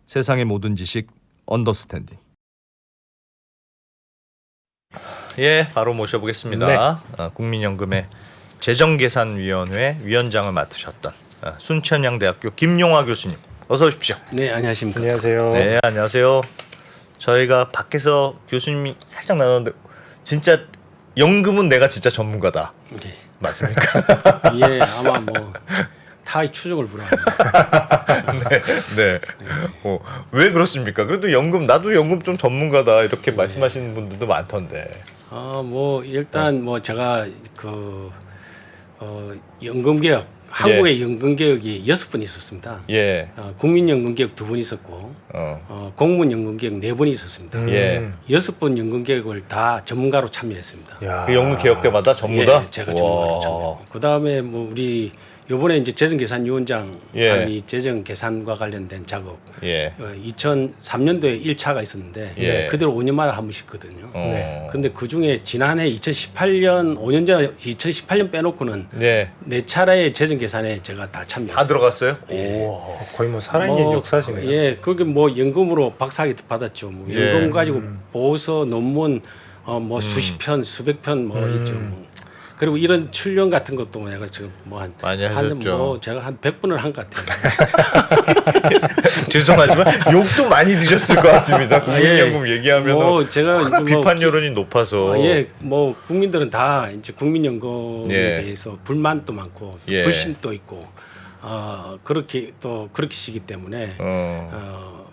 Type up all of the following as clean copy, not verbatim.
세상의 모든 지식 언더스탠딩. 예, 바로 모셔보겠습니다. 네. 국민연금의 재정계산위원회 위원장을 맡으셨던 순천향대학교 김용화 교수님, 어서 오십시오. 네, 안녕하십니까. 안녕하세요. 네, 안녕하세요. 저희가 밖에서 교수님이 살짝 나눴는데 진짜 연금은 내가 진짜 전문가다. 네. 맞습니까? 예, 아마 뭐 타의 추종을 불허합니다. 네. 왜 그렇습니까? 그래도 나도 연금 좀 전문가다 이렇게 말씀하시는 분들도 많던데. 뭐 일단 뭐 제가 연금 개혁, 한국의 연금 개혁이 6번 있었습니다. 예. 국민연금 개혁 2번 있었고, 공무원 연금 개혁 4번 있었습니다. 예. 6번 연금 개혁을 다 전문가로 참여했습니다. 야. 그 연금 개혁 때마다 전부 다? 예, 제가 전문가로 참여. 그 다음에 뭐 우리 이번에 이제 재정계산위원장이 예. 재정계산과 관련된 작업. 예. 2003년도에 1차가 있었는데 예. 그대로 5년마다 한 번씩거든요. 네. 근데 그 중에 지난해 2018년 5년 전 2018년 빼놓고는 네. 4차례의 재정계산에 제가 다 참여했어요. 다 들어갔어요? 거의 뭐 살아있는 역사시네요. 예, 그게 뭐 연금으로 박사학위 받았죠. 뭐 예. 연금 가지고 보고서 논문 뭐 수십 편, 수백 편 뭐 있죠. 뭐. 그리고 이런 출연 같은 것도 뭐 내가 지금 뭐 많이 하셨죠. 뭐 제가 한 100번을 한 것 같아요. 죄송하지만 욕도 많이 드셨을 것 같습니다. 국민연금 얘기하면 뭐 제가 워낙 뭐 비판 여론이 높아서. 예, 뭐 국민들은 다 이제 국민연금에 예. 대해서 불만도 많고 예. 불신도 있고 그렇게 시기 때문에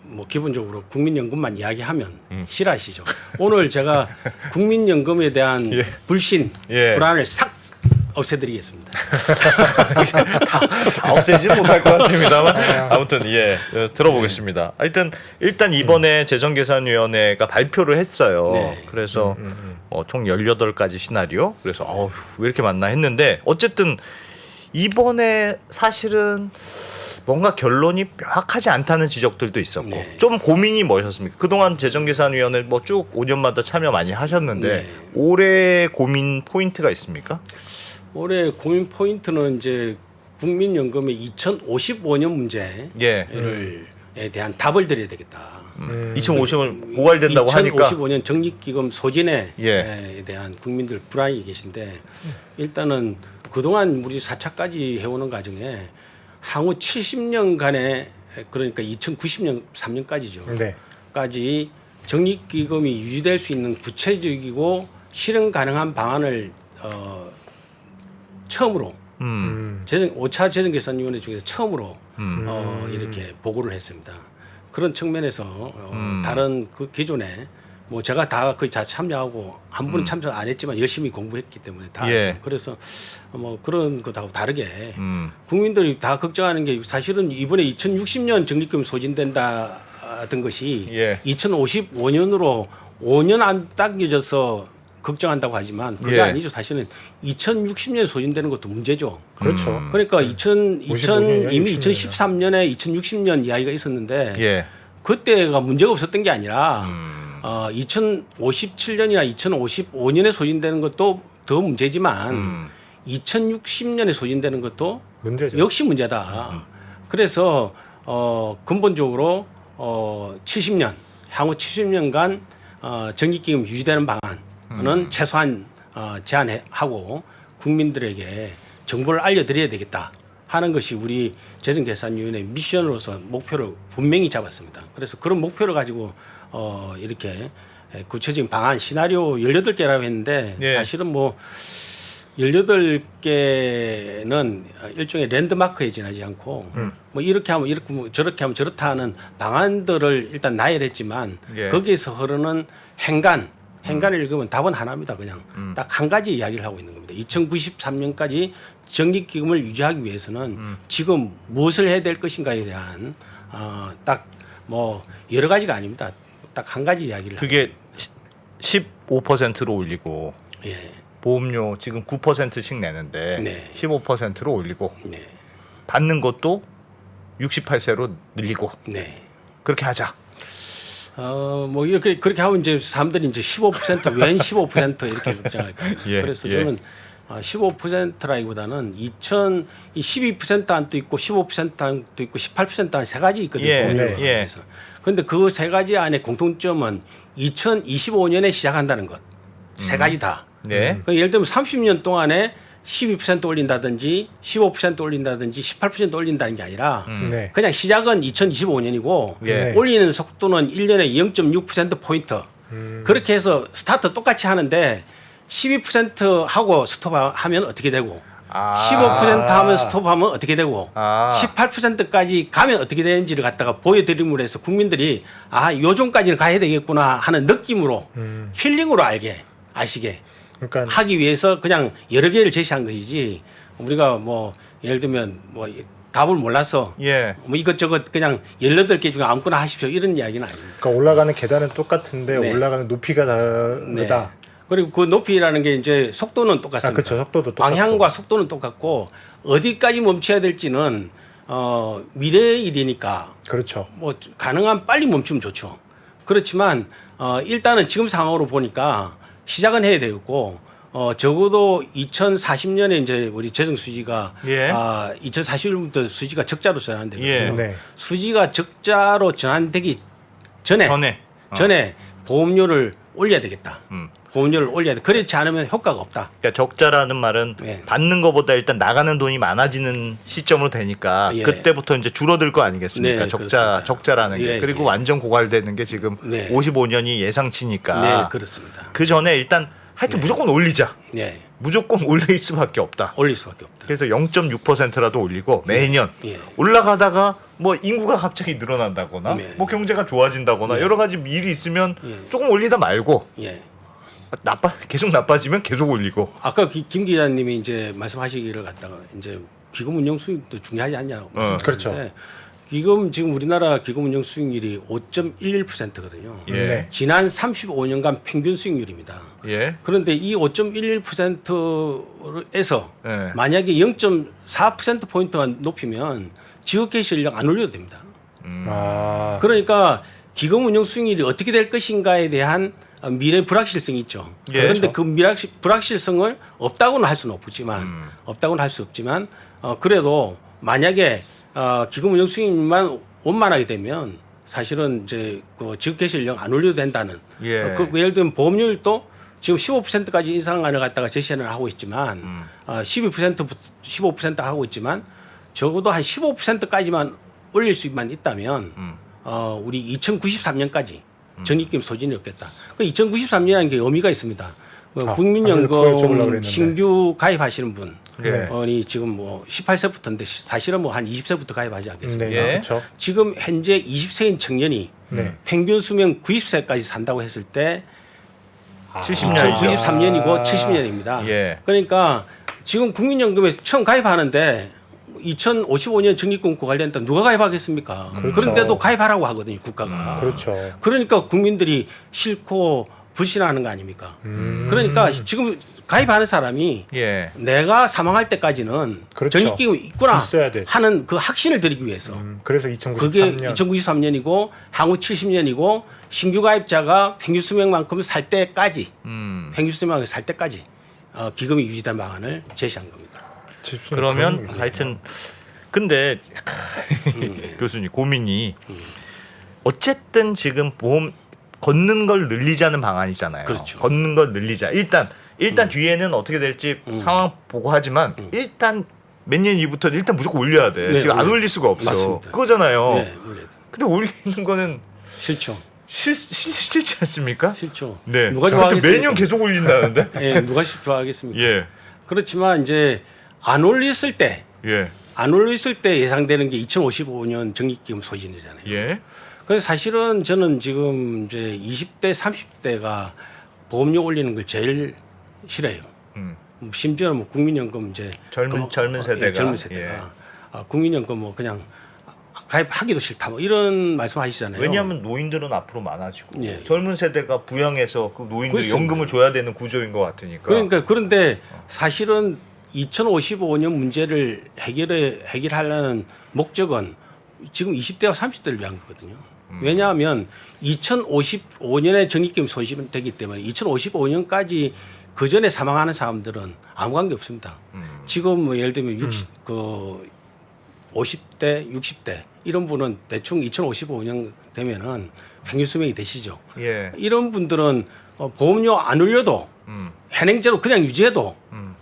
뭐 기본적으로 국민연금만 이야기하면 싫어하시죠. 오늘 제가 국민연금에 대한 예. 불신, 예. 불안을 싹 없애드리겠습니다. 다 없애지는 못할 것 같습니다만 아무튼 들어보겠습니다. 하여튼 일단 이번에 재정계산위원회가 발표를 했어요. 네. 그래서 총 18가지 시나리오. 그래서 왜 이렇게 많나 했는데 어쨌든 이번에 사실은 뭔가 결론이 명확하지 않다는 지적들도 있었고 네. 좀 고민이 뭐셨습니까? 그동안 재정계산위원회 뭐 쭉 5년마다 참여 많이 하셨는데 네. 올해 고민 포인트가 있습니까? 올해 고민 포인트는 이제 국민연금의 2055년 문제를 예. 에 대한 답을 드려야 되겠다. 2050은 고갈된다고 하니까 2055년 적립기금 소진에 예. 대한 국민들 불안이 계신데 일단은 그동안 우리 4차까지 해오는 과정에 향후 70년간의 그러니까 2090년 3년까지죠. 네. 까지 적립기금이 유지될 수 있는 구체적이고 실현 가능한 방안을 처음으로 5차 재정계산위원회 중에서 처음으로 이렇게 보고를 했습니다. 그런 측면에서 다른 그 기존에 뭐 제가 다 거의 다 참여하고 한 분은 참여 안 했지만 열심히 공부했기 때문에 다 예. 알죠. 그래서 뭐 그런 것하고 다르게 국민들이 다 걱정하는 게 사실은 이번에 2060년 적립금 소진된다던 것이 예. 2055년으로 5년 안 당겨져서 걱정한다고 하지만 그게 예. 아니죠. 사실은 2060년에 소진되는 것도 문제죠. 그렇죠. 그러니까 55년이야, 이미 60년이야. 2013년에 2060년 이야기가 있었는데 예. 그때가 문제가 없었던 게 아니라 2057년이나 2055년에 소진되는 것도 더 문제지만 2060년에 소진되는 것도 문제죠. 역시 문제다. 그래서 근본적으로 70년 향후 70년간 적립기금 유지되는 방안은 최소한 제한하고 국민들에게 정보를 알려드려야 되겠다 하는 것이 우리 재정계산위원회 미션으로서 목표를 분명히 잡았습니다. 그래서 그런 목표를 가지고 이렇게 구체적인 방안 시나리오 18개라고 했는데 예. 사실은 뭐 18개는 일종의 랜드마크에 지나지 않고 뭐 이렇게 하면 이렇게 뭐 저렇게 하면 저렇다 하는 방안들을 일단 나열했지만 예. 거기에서 흐르는 행간을 읽으면 답은 하나입니다. 그냥 딱 한 가지 이야기를 하고 있는 겁니다. 2093년까지 적립기금을 유지하기 위해서는 지금 무엇을 해야 될 것인가에 대한 딱 뭐 여러 가지가 아닙니다. 딱 한 가지 이야기를 그게 15%로 올리고 예. 보험료 지금 9%씩 내는데 네. 15%로 올리고 네. 받는 것도 68세로 늘리고 네. 그렇게 하자. 뭐 이렇게 그렇게 하면 이제 사람들이 이제 15%웬 15% 이렇게 걱정할 거예요. 예, 그래서 예. 저는 15%라기보다는 12% 안도 있고 15% 안도 있고 18% 안 세 가지 있거든요. 예, 보험료가. 예. 그래서 그런데 그 세 가지 안에 공통점은 2025년에 시작한다는 것. 세 가지 다. 네. 그러니까 예를 들면 30년 동안에 12% 올린다든지 15% 올린다든지 18% 올린다는 게 아니라 네. 그냥 시작은 2025년이고 예. 올리는 속도는 1년에 0.6%포인트. 그렇게 해서 스타트 똑같이 하는데 12% 하고 스톱하면 어떻게 되고 15% 하면 스톱하면 어떻게 되고 18%까지 가면 어떻게 되는지를 갖다가 보여드림으로 해서 국민들이 요정까지는 가야 되겠구나 하는 느낌으로 필링으로 아시게 그러니까 하기 위해서 그냥 여러 개를 제시한 것이지 우리가 뭐 예를 들면 뭐 답을 몰라서 예. 뭐 이것저것 그냥 18개 중에 아무거나 하십시오 이런 이야기는 아닙니다. 그러니까 올라가는 계단은 똑같은데 네. 올라가는 높이가 다르다. 그리고 그 높이라는 게 이제 속도는 똑같습니다. 그렇죠. 속도도 똑같고. 방향과 속도는 똑같고 어디까지 멈춰야 될지는 미래의 일이니까 그렇죠. 뭐 가능한 빨리 멈추면 좋죠. 그렇지만 일단은 지금 상황으로 보니까 시작은 해야 되겠고 적어도 2040년에 이제 우리 재정 수지가 예. 2040년부터 수지가 적자로 전환되거든요. 예. 네. 수지가 적자로 전환되기 전에 보험료를 올려야 되겠다. 보험료를 올려야 돼. 그렇지 않으면 효과가 없다. 그러니까 적자라는 말은 네. 받는 것보다 일단 나가는 돈이 많아지는 시점으로 되니까 예. 그때부터 이제 줄어들 거 아니겠습니까? 네, 그렇습니다. 적자라는 게. 예, 그리고 예. 완전 고갈되는 게 지금 네. 55년이 예상치니까. 네, 그렇습니다. 그 전에 일단 하여튼 무조건 올리자. 네, 무조건 올릴 수밖에 없다. 올릴 수밖에 없다. 그래서 0.6%라도 올리고 매년 예. 올라가다가 뭐 인구가 갑자기 늘어난다거나 네. 뭐 경제가 좋아진다거나 네. 여러 가지 일이 있으면 예. 조금 올리다 말고 예. 계속 나빠지면 계속 올리고. 아까 김 기자님이 이제 말씀하시기를 갖다가 이제 기금 운용 수익도 중요하지 않냐. 그렇죠. 기금 지금 우리나라 기금 운용 수익률이 5.11%거든요. 예. 네. 지난 35년간 평균 수익률입니다. 예. 그런데 이 5.11%에서 예. 만약에 0.4% 포인트만 높이면 지급개시 전력 안 올려도 됩니다. 아. 그러니까 기금 운용 수익률이 어떻게 될 것인가에 대한 미래 불확실성이 있죠. 예, 그런데 그렇죠. 그 불확실성을 없다고는 할 수는 없지만 그래도 만약에 기금 운용 수익률만 원만하게 되면 사실은 이제 그 지급개시 전력 안 올려도 된다는. 예. 예를 들면 보험료율도 지금 15%까지 인상안을 갖다가 제시를 하고 있지만 15% 하고 있지만 적어도 한 15%까지만 올릴 수만 있다면 우리 2093년까지 적립금 소진이 없겠다. 그 2093년이라는 게 의미가 있습니다. 그걸 여쭤보려고 국민연금 그랬는데. 신규 가입하시는 네. 분이 지금 뭐 18세부터인데 사실은 뭐 한 20세부터 가입하지 않겠습니까? 네, 예. 그렇죠. 지금 현재 20세인 청년이 네. 평균 수명 90세까지 산다고 했을 때 70년이죠. 93년이고 70년입니다. 예. 그러니까 지금 국민연금에 처음 가입하는데 2055년 적립금과 관련된 누가 가입하겠습니까? 그렇죠. 그런데도 가입하라고 하거든요, 국가가. 그렇죠. 그러니까 국민들이 싫고 불신하는 거 아닙니까? 그러니까 지금 가입하는 사람이 예. 내가 사망할 때까지는 그렇죠. 적립금이 있구나 있어야 돼. 하는 그 확신을 드리기 위해서 그래서 그게 2093년 2093년이고 향후 70년이고 신규 가입자가 평균 수명만큼 살 때까지 평균 수명을 살 때까지 기금이 유지된 방안을 제시한 겁니다. 그러면 하여튼 근데 교수님 고민이 어쨌든 지금 보험 걷는 걸 늘리자는 방안이잖아요. 그렇죠. 걷는 걸 늘리자. 일단 뒤에는 어떻게 될지 상황 보고 하지만 일단 몇 년 이후부터 일단 무조건 올려야 돼. 네, 지금 안 올려야 올릴 수가 없어. 맞습니다. 그거잖아요. 네, 원래 근데 올리는 거는 싫죠. 싫지 않습니까? 싫죠. 네. 누가 하여튼 좋아하겠습니까? 매년 계속 올린다는데. 예, 누가 좋아하겠습니까? 예. 그렇지만 이제 안 올렸을 때 예. 예상되는 게 2055년 적립기금 소진이잖아요. 예. 그래서 사실은 저는 지금 이제 20대, 30대가 보험료 올리는 걸 제일 싫어요. 심지어는 뭐 국민연금 이제 젊은 세대가. 젊은 세대가 국민연금 뭐 그냥 가입하기도 싫다 뭐 이런 말씀하시잖아요. 왜냐하면 노인들은 앞으로 많아지고 예. 젊은 세대가 부양해서 그 노인들 그렇습니다. 연금을 줘야 되는 구조인 것 같으니까. 그러니까 그런데 사실은 2055년 문제를 해결하려는 목적은 지금 20대와 30대를 위한 거거든요. 왜냐하면 2055년에 적립금이 소진되기 때문에 2055년까지 그 전에 사망하는 사람들은 아무 관계 없습니다. 지금 뭐 예를 들면 50대, 60대 이런 분은 대충 2055년 되면은 평균 수명이 되시죠. 예. 이런 분들은 보험료 안 올려도 현행제로 그냥 유지해도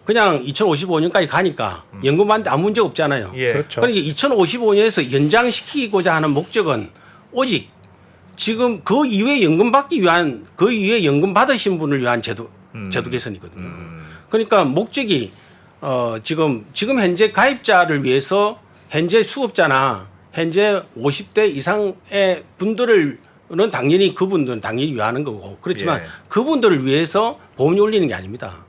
그냥 2055년까지 가니까 연금 받는데 아무 문제 없잖아요. 예. 그렇죠. 그러니까 2055년에서 연장시키고자 하는 목적은 오직 지금 그 이후에 연금 받기 위한 그 이후에 연금 받으신 분을 위한 제도 개선이거든요. 그러니까 목적이 지금 현재 가입자를 위해서 현재 수급자나 현재 50대 이상의 분들은 당연히 그분들은 당연히 위하는 거고 그렇지만 예. 그분들을 위해서 보험료 올리는 게 아닙니다.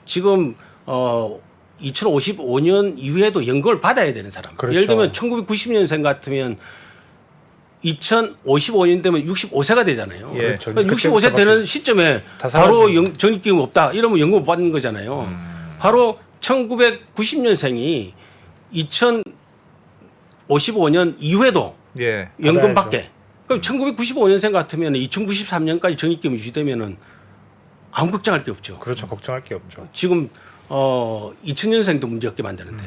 지금 2055년 이후에도 연금을 받아야 되는 사람. 그렇죠. 예를 들면 1990년생 같으면 2055년 되면 65세가 되잖아요. 예. 그렇죠. 그러니까 65세 되는 시점에 다 바로 사라지는 적립기금 없다 이러면 연금 못 받는 거잖아요. 바로 1990년생이 2055년 이후에도 예. 연금 받아야죠. 받게. 그럼 1995년생 같으면 2093년까지 적립기금이 유지되면은 아무 걱정할 게 없죠. 그렇죠. 걱정할 게 없죠. 지금 2000년생도 문제 없게 만드는데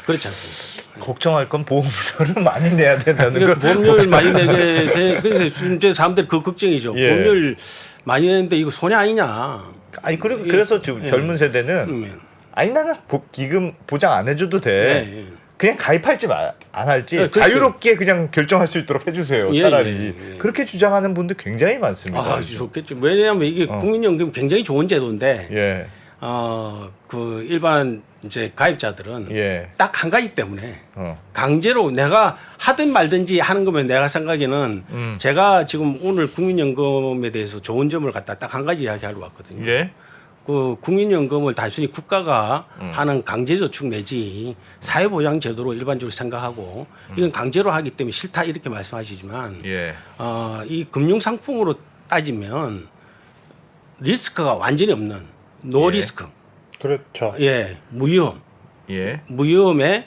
그렇지 않습니까? 걱정할 건 보험료를 많이 내야 된다는 그러니까 거. 보험료를 많이 내게 돼. 그래서 이제 사람들이 그 걱정이죠. 예. 보험료를 많이 내는데 이거 손해 아니냐. 아니 그래서 지금 예. 젊은 세대는 아니 나는 기금 보장 안 해줘도 돼. 예, 예. 그냥 가입할지 안 할지 네, 그렇죠. 자유롭게 그냥 결정할 수 있도록 해주세요. 예, 차라리 예, 예. 그렇게 주장하는 분들 굉장히 많습니다. 아, 좋겠죠. 왜냐하면 이게 국민연금 굉장히 좋은 제도인데, 예, 그 일반 이제 가입자들은 예, 딱 한 가지 때문에 어, 강제로 내가 하든 말든지 하는 거면 내가 생각에는 제가 지금 오늘 국민연금에 대해서 좋은 점을 갖다 딱 한 가지 이야기하러 왔거든요. 예, 그 국민연금을 단순히 국가가 하는 강제저축 내지 사회보장제도로 일반적으로 생각하고 이건 강제로 하기 때문에 싫다 이렇게 말씀하시지만 예, 이 금융상품으로 따지면 리스크가 완전히 없는 노 예. 리스크, 그렇죠. 예, 무위험, 예, 무위험의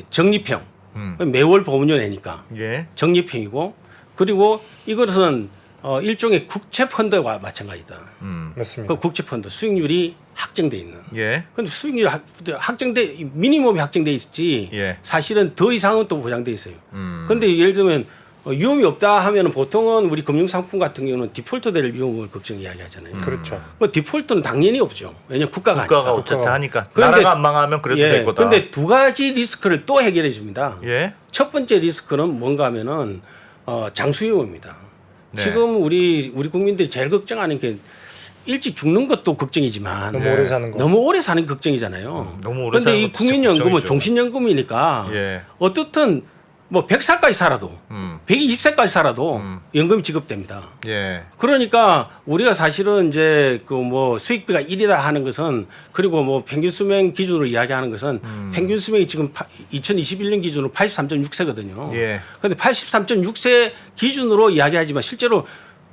적립형, 매월 보험료 내니까 예, 적립형이고 그리고 이것은 일종의 국채 펀드와 마찬가지다. 맞습니다. 그 국채 펀드 수익률이 확정돼 있는. 예, 근데 수익률이 확정돼 미니멈이 확정돼 있지. 예. 사실은 더 이상은 또 보장돼 있어요. 그런데 예를 들면 위험이 없다 하면은 보통은 우리 금융상품 같은 경우는 디폴트 될 위험을 걱정 이야기하잖아요. 그렇죠. 그 디폴트는 당연히 없죠. 왜냐하면 국가가 국가가 아니까. 어쨌든 국가가. 하니까 그런데- 나라가 안 망하면 그래도 예. 될 거다. 근데 두 가지 리스크를 또 해결해 줍니다. 예, 첫 번째 리스크는 뭔가 하면은 장수위험입니다. 네. 지금 우리 국민들이 제일 걱정하는 게 일찍 죽는 것도 걱정이지만 너무 예. 오래 사는 거. 너무 오래 사는 게 걱정이잖아요. 너무 오래 그런데 사는 이 것도 진짜 국민연금은 걱정이죠. 종신연금이니까 예. 어떻든 뭐 100살까지 살아도 120세까지 살아도 연금이 지급됩니다. 예, 그러니까 우리가 사실은 이제 그 뭐 수익비가 1이다 하는 것은 그리고 뭐 평균 수명 기준으로 이야기하는 것은 평균 수명이 지금 2021년 기준으로 83.6세거든요. 예. 그런데 83.6세 기준으로 이야기하지만 실제로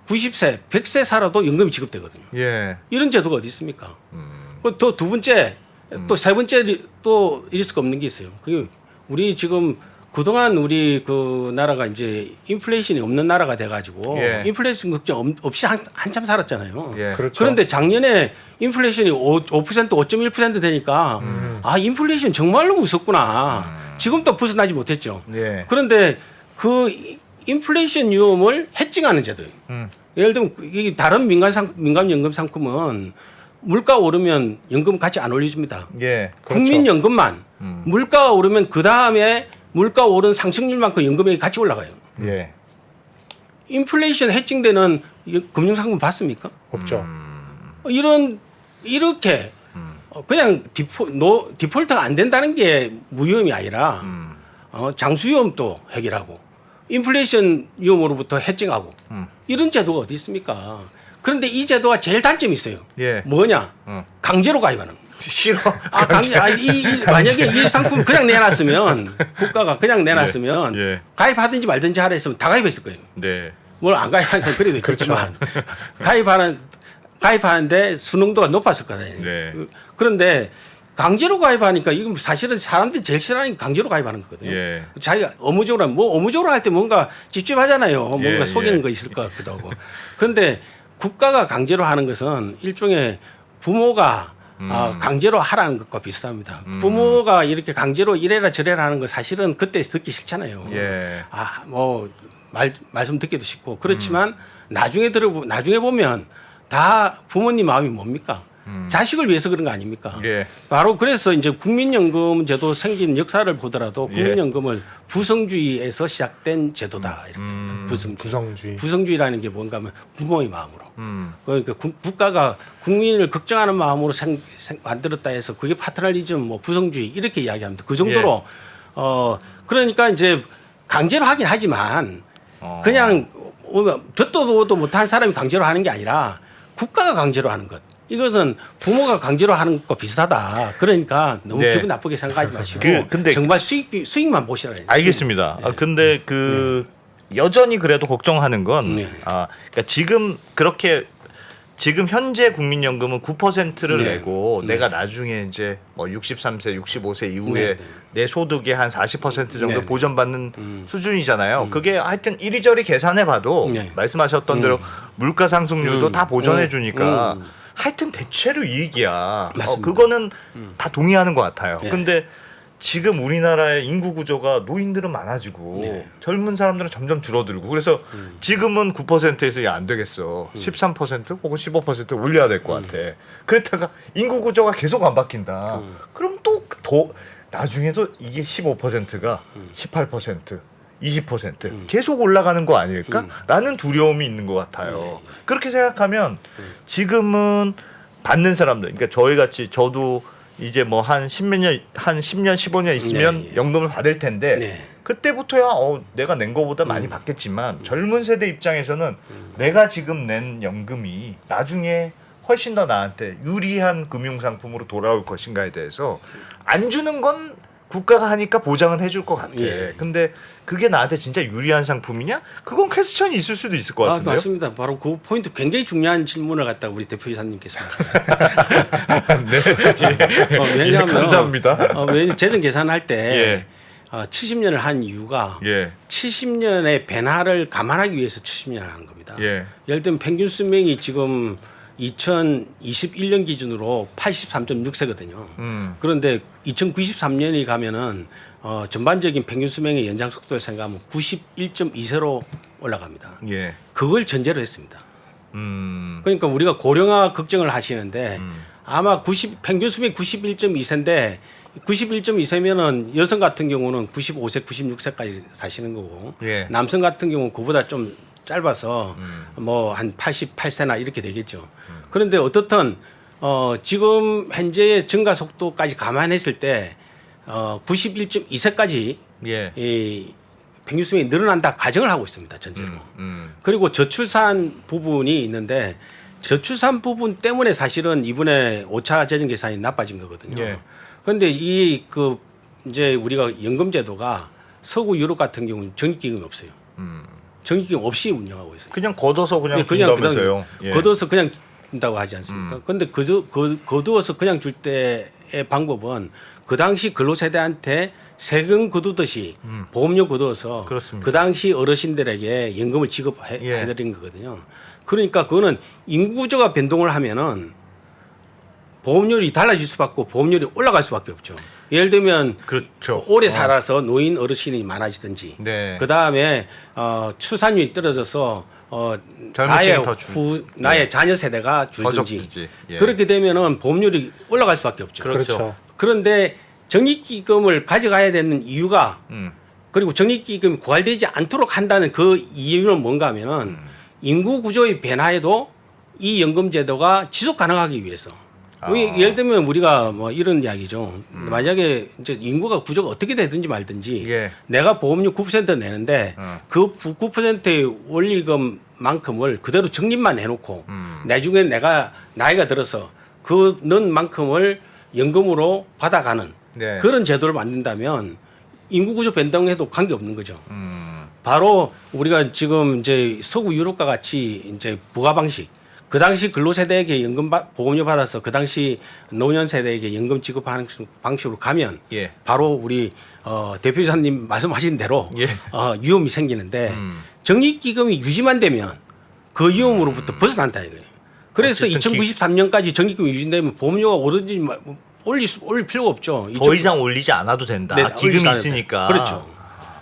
90세, 100세 살아도 연금이 지급되거든요. 예, 이런 제도가 어디 있습니까? 또 두 번째, 또 세 번째 또 리스크 없는 게 있어요. 그게 우리 지금 그동안 우리 그 나라가 이제 인플레이션이 없는 나라가 돼가지고 예. 인플레이션 걱정 없이 한참 살았잖아요. 예. 그렇죠. 그런데 작년에 인플레이션이 5%, 5.1% 되니까 아 인플레이션 정말로 무섭구나. 지금 또 벗어나지 못했죠. 예. 그런데 그 인플레이션 위험을 해칭하는 제도예요. 예를 들면 이 다른 민간연금 상품은 물가 오르면 연금 같이 안 올려줍니다. 예, 그렇죠. 국민연금만 물가가 오르면 그 다음에 물가 오른 상승률만큼 연금액이 같이 올라가요. 예, 인플레이션 해칭되는 금융상품 봤습니까? 없죠. 이렇게 그냥 디폴트가 안 된다는 게 무위험이 아니라 장수위험도 해결하고 인플레이션 위험으로부터 해칭하고 이런 제도가 어디 있습니까? 그런데 이 제도가 제일 단점이 있어요. 예. 뭐냐? 강제로 가입하는 거. 싫어. 만약에 이 상품 그냥 내놨으면 국가가 그냥 내놨으면 예. 가입하든지 말든지 하라 했으면 다 가입했을 거예요. 네. 뭘 안 가입하는 사람 그래도 있겠지만 가입하는데 수능도가 높았을 거다. 네. 그런데 강제로 가입하니까 이건 사실은 사람들이 제일 싫어하는 게 강제로 가입하는 거거든요. 예. 자기가 업무적으로 할 때 뭔가 찝찝하잖아요. 뭔가 예, 속이는 예. 거 있을 것 같기도 하고. 그런데 국가가 강제로 하는 것은 일종의 부모가 강제로 하라는 것과 비슷합니다. 부모가 이렇게 강제로 이래라 저래라 하는 거 사실은 그때 듣기 싫잖아요. 예. 뭐 말씀 듣기도 싫고 그렇지만 나중에 보면 다 부모님 마음이 뭡니까? 자식을 위해서 그런 거 아닙니까? 예. 바로 그래서 이제 국민연금 제도 생긴 역사를 보더라도 예. 국민연금을 부성주의에서 시작된 제도다. 이렇게 부성주의라는 게 뭔가 하면 부모의 마음으로. 그러니까 국가가 국민을 걱정하는 마음으로 만들었다 해서 그게 파트널리즘, 뭐 부성주의 이렇게 이야기합니다. 그 정도로 그러니까 이제 강제로 하긴 하지만 그냥 듣도 보도 못한 사람이 강제로 하는 게 아니라 국가가 강제로 하는 것. 이것은 부모가 강제로 하는 것과 비슷하다. 그러니까 너무 네. 기분 나쁘게 생각하지 마시고 근데 정말 수익만 보시라. 알겠습니다. 근데 여전히 그래도 걱정하는 건 네. 그러니까 지금 현재 국민연금은 9%를 네. 내고 네. 내가 나중에 이제 뭐 63세, 65세 이후에 네, 네. 내 소득의 한 40% 정도 네, 네. 보전받는 수준이잖아요. 그게 하여튼 이리저리 계산해 봐도 네. 말씀하셨던 대로 물가 상승률도 다 보전해 주니까 음. 하여튼 대체로 이익이야. 맞습니다. 그거는 다 동의하는 것 같아요. 네. 근데 지금 우리나라의 인구 구조가 노인들은 많아지고 네. 젊은 사람들은 점점 줄어들고 그래서 지금은 9%에서 야 안 되겠어. 13% 혹은 15% 올려야 될 것 같아. 그랬다가 인구 구조가 계속 안 바뀐다. 그럼 또 더 나중에도 이게 15%가 18% 20% 계속 올라가는 거 아닐까? 라는 두려움이 있는 것 같아요. 그렇게 생각하면 지금은 받는 사람들, 그러니까 저희 같이 저도 이제 뭐 한 10년, 15년 있으면 네, 예. 연금을 받을 텐데 네. 그때부터야 내가 낸 거보다 많이 받겠지만 젊은 세대 입장에서는 내가 지금 낸 연금이 나중에 훨씬 더 나한테 유리한 금융 상품으로 돌아올 것인가에 대해서 안 주는 건 국가가 하니까 보장은 해줄 것 같아. 예. 근데 그게 나한테 진짜 유리한 상품이냐? 그건 퀘스천이 있을 수도 있을 것 같은데요. 맞습니다. 바로 그 포인트 굉장히 중요한 질문을 갖다 우리 대표이사님께서 왜냐하면 감사합니다. 왜냐하면 재정 계산할 때 예. 70년을 한 이유가 예. 70년의 변화를 감안하기 위해서 70년을 하는 겁니다. 예. 예를 들면 평균 수명이 지금 2021년 기준으로 83.6세거든요. 그런데 2093년이 가면은 전반적인 평균 수명의 연장 속도를 생각하면 91.2세로 올라갑니다. 예. 그걸 전제로 했습니다. 음. 그러니까 우리가 고령화 걱정을 하시는데 아마 평균 수명이 91.2세인데 91.2세면은 여성 같은 경우는 95세, 96세까지 사시는 거고 예. 남성 같은 경우는 그보다 좀 짧아서 뭐 한 88세나 이렇게 되겠죠. 그런데 어떻든 지금 현재의 증가 속도까지 감안했을 때 91.2세까지 예. 이 평균 수명이 늘어난다 가정을 하고 있습니다. 전제로. 그리고 저출산 부분이 있는데 저출산 부분 때문에 사실은 이번에 5차 재정 계산이 나빠진 거거든요. 예. 그런데 이제 우리가 연금 제도가 서구 유럽 같은 경우는 적립기금이 없어요. 적립기금 없이 운영하고 있어요. 그냥 걷어서 그냥 그냥 준다면서요. 예. 걷어서 그냥 준다고 하지 않습니까? 그런데 거두어서 그냥 줄 때의 방법은 그 당시 근로세대한테 세금 거두듯이 보험료 거두어서 그렇습니다. 그 당시 어르신들에게 연금을 지급해드린 거거든요. 그러니까 그거는 인구 구조가 변동을 하면은 보험료율이 달라질 수밖에 없고 보험료율이 올라갈 수밖에 없죠. 예를 들면 그렇죠. 오래 살아서 노인 어르신이 많아지든지 네. 그 다음에 출산율이 떨어져서 젊은 층이 더 나의 자녀 세대가 줄든지 적든지. 예. 그렇게 되면은 보험료율이 올라갈 수밖에 없죠. 그렇죠. 그런데 적립기금을 가져가야 되는 이유가 그리고 적립기금이 고갈되지 않도록 한다는 그 이유는 뭔가 하면은 인구 구조의 변화에도 이 연금 제도가 지속 가능하기 위해서. 예를 들면 우리가 뭐 이런 이야기죠. 만약에 이제 인구가 구조가 어떻게 되든지 말든지 예. 내가 보험료 9% 내는데 그 9%의 원리금만큼을 그대로 적립만 해놓고 나중에 내가 나이가 들어서 그 는 만큼을 연금으로 받아가는 네. 그런 제도를 만든다면 인구 구조 변동에도 관계 없는 거죠. 바로 우리가 지금 이제 서구 유럽과 같이 이제 부가 방식 그 당시 근로세대에게 연금 보험료 받아서 그 당시 노년 세대에게 연금 지급하는 방식으로 가면 예. 바로 우리 대표이사님 말씀하신 대로 예. 위험이 생기는데 적립기금이 유지만 되면 그 위험으로부터 벗어난다 이거예요. 그래서 어쨌든 2093년까지 적립금 유지되면 보험료가 오르지 올릴 필요가 없죠. 더 이상 올리지 않아도 된다. 네, 기금이 올리지 않아도 있으니까. 그렇죠.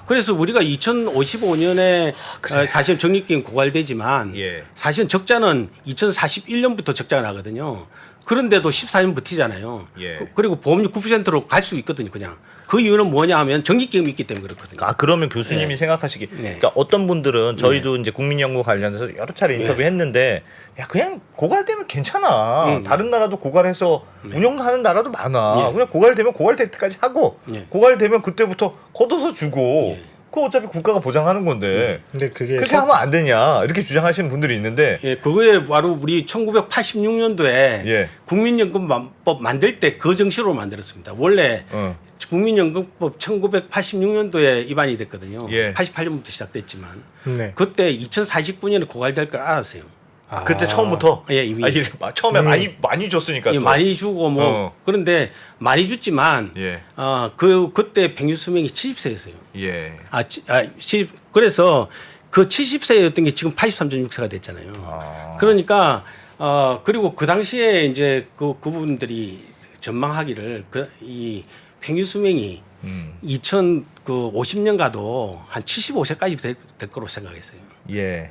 그래서 우리가 2055년에 사실 적립금 고갈되지만 예. 사실은 적자는 2041년부터 적자가 나거든요. 그런데도 14년 버티잖아요. 예. 그리고 보험료 9%로 갈 수 있거든요. 그냥 그 이유는 뭐냐 하면 적립금이 있기 때문에 그렇거든요. 아 그러면 교수님이 네. 생각하시기, 네. 그러니까 어떤 분들은 저희도 이제 국민연구 관련해서 여러 차례 인터뷰했는데, 야 그냥 고갈되면 괜찮아. 다른 나라도 고갈해서 운영하는 나라도 많아. 예. 그냥 고갈되면 고갈될 때까지 하고, 예. 고갈되면 그때부터 걷어서 주고, 예. 그거 어차피 국가가 보장하는 건데 근데 그게 그렇게 하면 안 되냐 이렇게 주장하시는 분들이 있는데, 예, 그거에 바로 우리 1986년도에 예. 국민연금법 만들 때 그 정신으로 만들었습니다. 원래 어. 국민연금법 1986년도에 입안이 됐거든요. 예. 88년부터 시작됐지만 네. 그때 2049년에 고갈될 걸 알았어요. 그때 처음부터 예, 이미. 처음에 많이 줬으니까 예, 또. 많이 주고 뭐 어. 그런데 많이 줬지만 예. 그때 평균 수명이 70세였어요. 예. 그래서 그 70세였던 게 지금 83.6세가 됐잖아요. 그러니까 그리고 그 당시에 이제 그분들이 전망하기를 이 평균 수명이 2050년 가도 한 75세까지 될 거로 생각했어요. 예.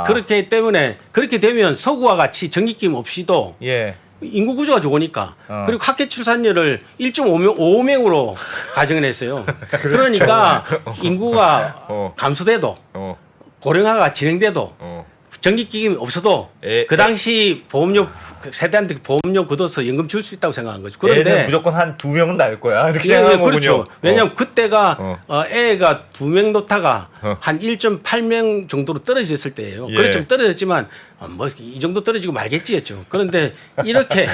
그렇게 때문에 그렇게 되면 서구와 같이 적립금 없이도 예. 인구 구조가 좋으니까 그리고 학계 출산율을 1.5명으로 가정을 했어요. 그러니까 인구가 어. 감소돼도 어. 고령화가 진행돼도 어. 적립금이 없어도 그 당시 보험료 세대한테 보험료 걷어서 연금 줄 수 있다고 생각한 거죠. 애는 그런데 무조건 한 2명은 낳을 거야. 이렇게 예, 생각한 그렇죠. 거군요. 왜냐하면 그때가 어. 애가 2명 놓다가 어. 한 1.8명 정도로 떨어졌을 때예요. 예. 그래 좀 떨어졌지만 뭐 이 정도 떨어지고 말겠지였죠. 그런데 이렇게